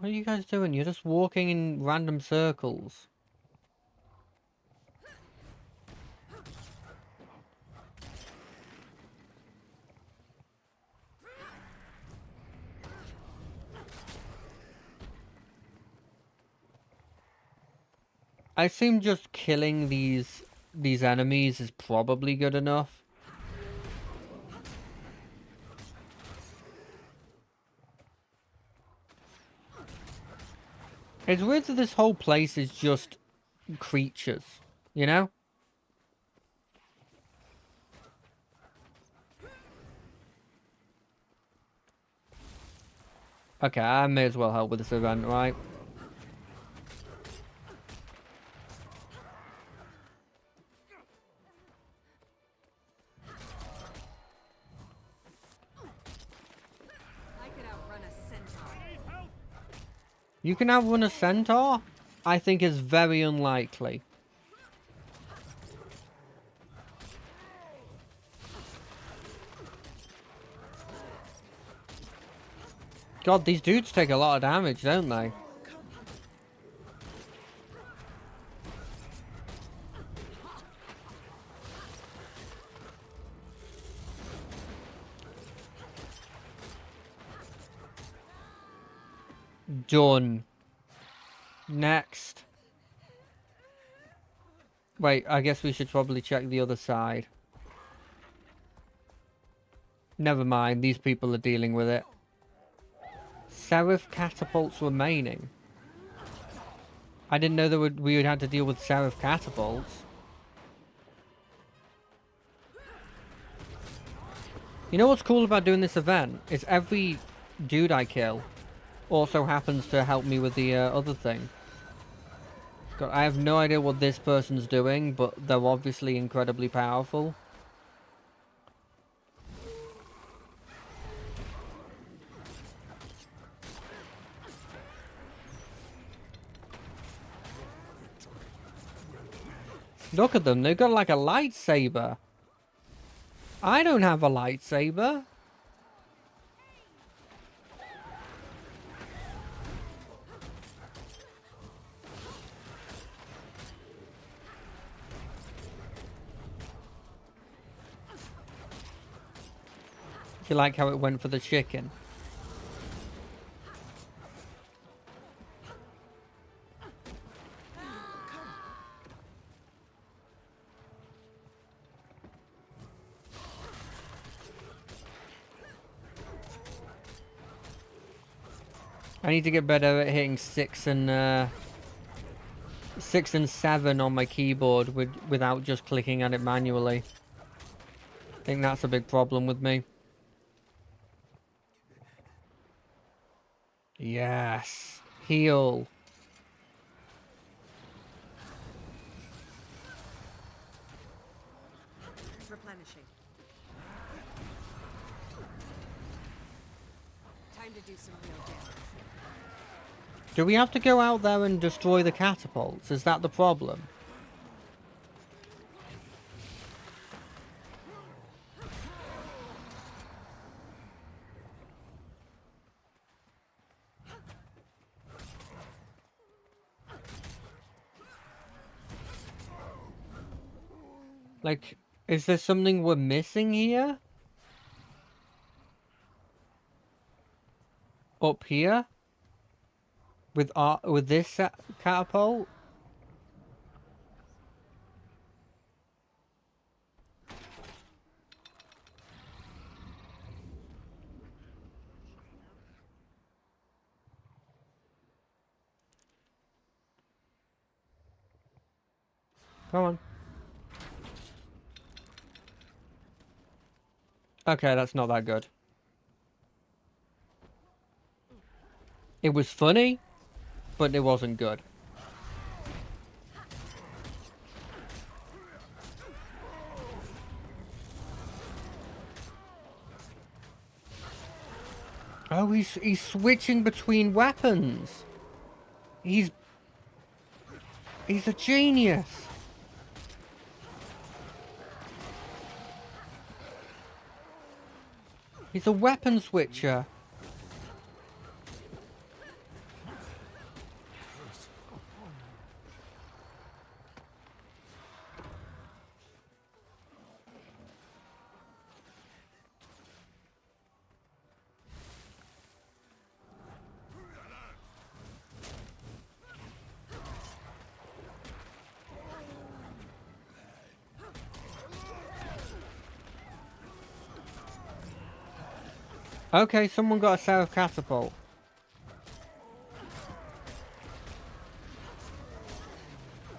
are you guys doing? You're just walking in random circles. I assume just killing these enemies is probably good enough. It's weird that this whole place is just creatures, you know? Okay, I may as well help with this event, right? You can outrun a centaur? I think is very unlikely. God, these dudes take a lot of damage, don't they? Done. Next. Wait, I guess we should probably check the other side. Never mind, these people are dealing with it. Seraph catapults remaining. I didn't know that we would have to deal with Seraph catapults. You know what's cool about doing this event? Is every dude I kill also happens to help me with the other thing. God, I have no idea what this person's doing, but they're obviously incredibly powerful. Look at them, they've got like a lightsaber. I don't have a lightsaber. You like how it went for the chicken? I need to get better at hitting 6 and 7 on my keyboard without just clicking on it manually. I think that's a big problem with me. Yes. Heal. Replenishing. Time to do some real damage. Do we have to go out there and destroy the catapults? Is that the problem? Like, is there something we're missing here? Up here? With this catapult? Come on. Okay, that's not that good. It was funny, but it wasn't good. Oh, he's switching between weapons. He's a genius. He's a weapon switcher. Okay, someone got a Seraph catapult.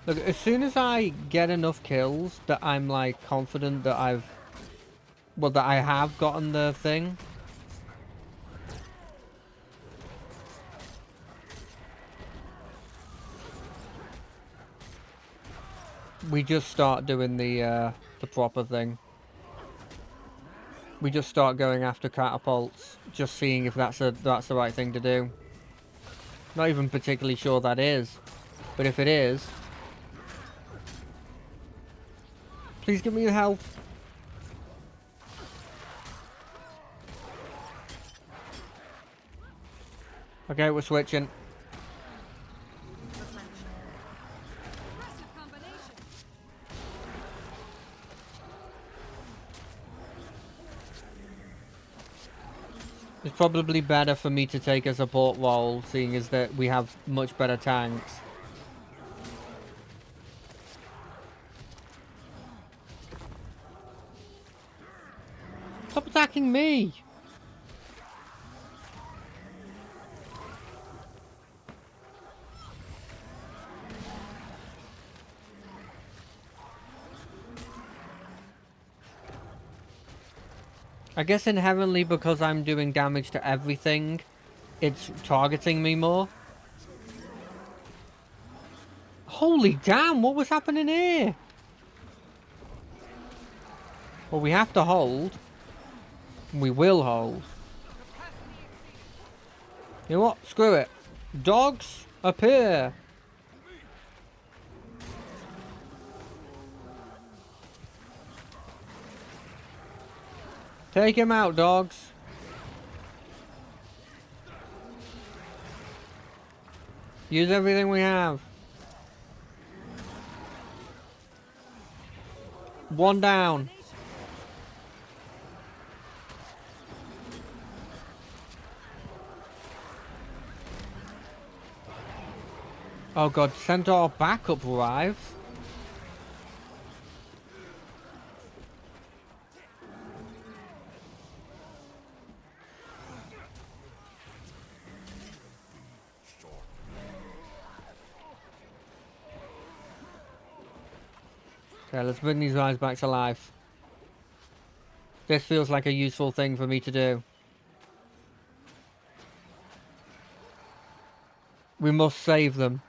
Look, as soon as I get enough kills that I'm like confident that that I have gotten the thing. We just start doing the proper thing. We just start going after catapults, just seeing if that's the right thing to do. Not even particularly sure that is, but if it is, please give me the health. Okay, we're switching. It's probably better for me to take a support role, seeing as that we have much better tanks. Stop attacking me! I guess inherently, because I'm doing damage to everything, it's targeting me more. Holy damn, what was happening here? Well, we have to hold. We will hold. You know what? Screw it. Dogs, appear. Take him out, dogs. Use everything we have. One down. Oh god, Centaur backup arrives. Okay, let's bring these guys back to life. This feels like a useful thing for me to do. We must save them.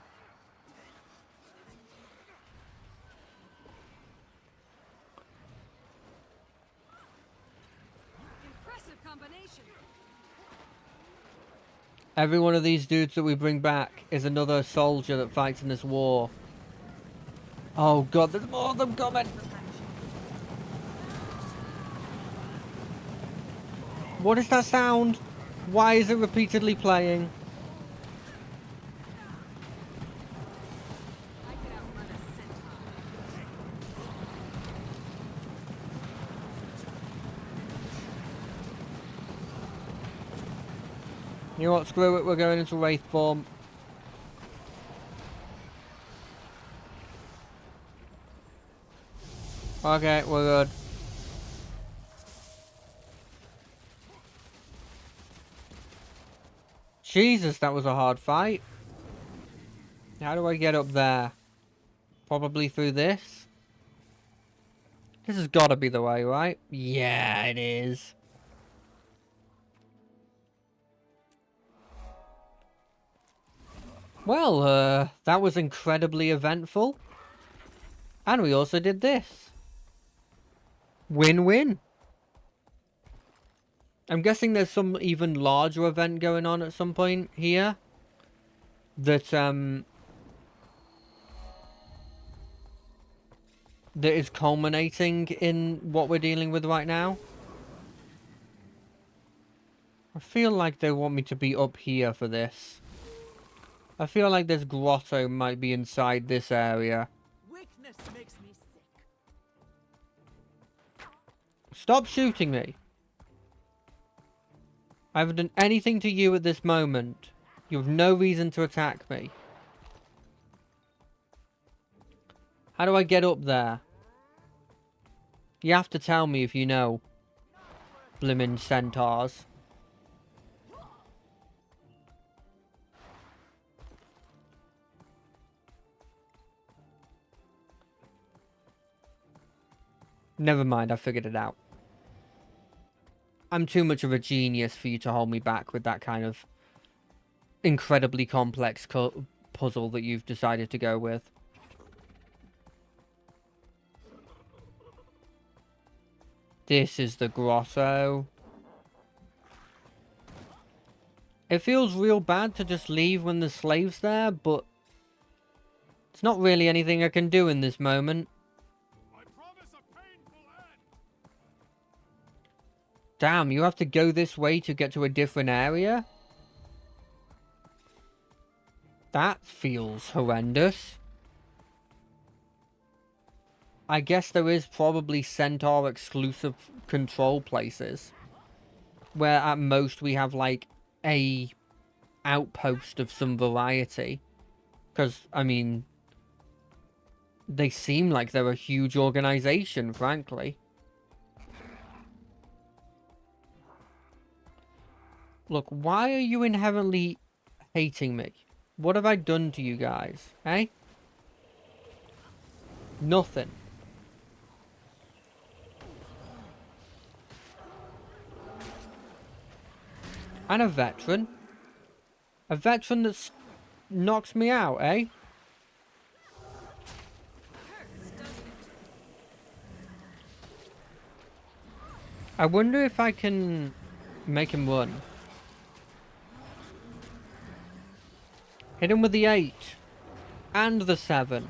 Impressive combination. Every one of these dudes that we bring back is another soldier that fights in this war. Oh god, there's more of them coming! What is that sound? Why is it repeatedly playing? You know what, screw it, we're going into Wraith form. Okay, we're good. Jesus, that was a hard fight. How do I get up there? Probably through this? This has got to be the way, right? Yeah, it is. Well, that was incredibly eventful. And we also did this. Win-win. I'm guessing there's some even larger event going on at some point here. That, that is culminating in what we're dealing with right now. I feel like they want me to be up here for this. I feel like this grotto might be inside this area. Weakness makes me sick. Stop shooting me. I haven't done anything to you at this moment. You have no reason to attack me. How do I get up there? You have to tell me if you know. Blimmin' centaurs. Never mind, I figured it out. I'm too much of a genius for you to hold me back with that kind of incredibly complex puzzle that you've decided to go with. This is the grotto. It feels real bad to just leave when there's slaves there, but it's not really anything I can do in this moment. Damn, you have to go this way to get to a different area? That feels horrendous. I guess there is probably Centaur exclusive control places. Where at most we have like a outpost of some variety. Because, I mean, they seem like they're a huge organization, frankly. Look, why are you inherently hating me? What have I done to you guys, eh? Nothing. And a veteran. A veteran that knocks me out, eh? I wonder if I can make him run. Hit him with the 8. And the 7.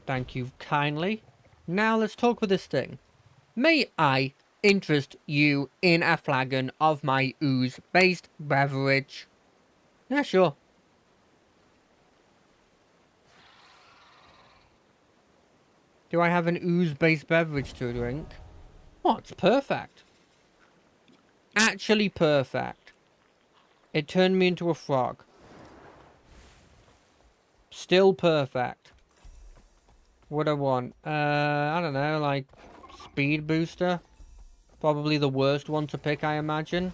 Thank you kindly. Now let's talk with this thing. May I interest you in a flagon of my ooze-based beverage? Yeah, sure. Do I have an ooze-based beverage to drink? Oh, it's perfect. Actually perfect. It turned me into a frog. Still perfect. What do I want? I don't know, like speed booster. Probably the worst one to pick, I imagine.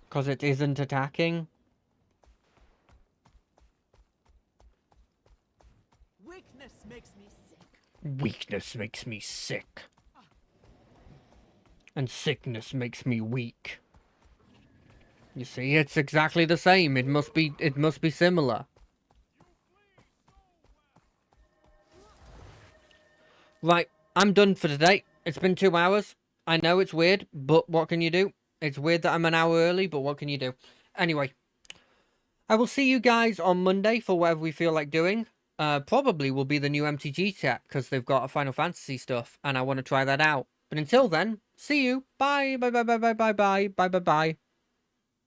Because it isn't attacking. Weakness makes me sick. Weakness makes me sick. And sickness makes me weak. You see, it's exactly the same. It must be similar. Right, I'm done for today. It's been 2 hours. I know it's weird, but what can you do? It's weird that I'm an hour early, but what can you do? Anyway, I will see you guys on Monday for whatever we feel like doing. Probably will be the new MTG set, because they've got a Final Fantasy stuff, and I want to try that out. But until then, see you. Bye, bye, bye, bye, bye, bye, bye, bye, bye, bye.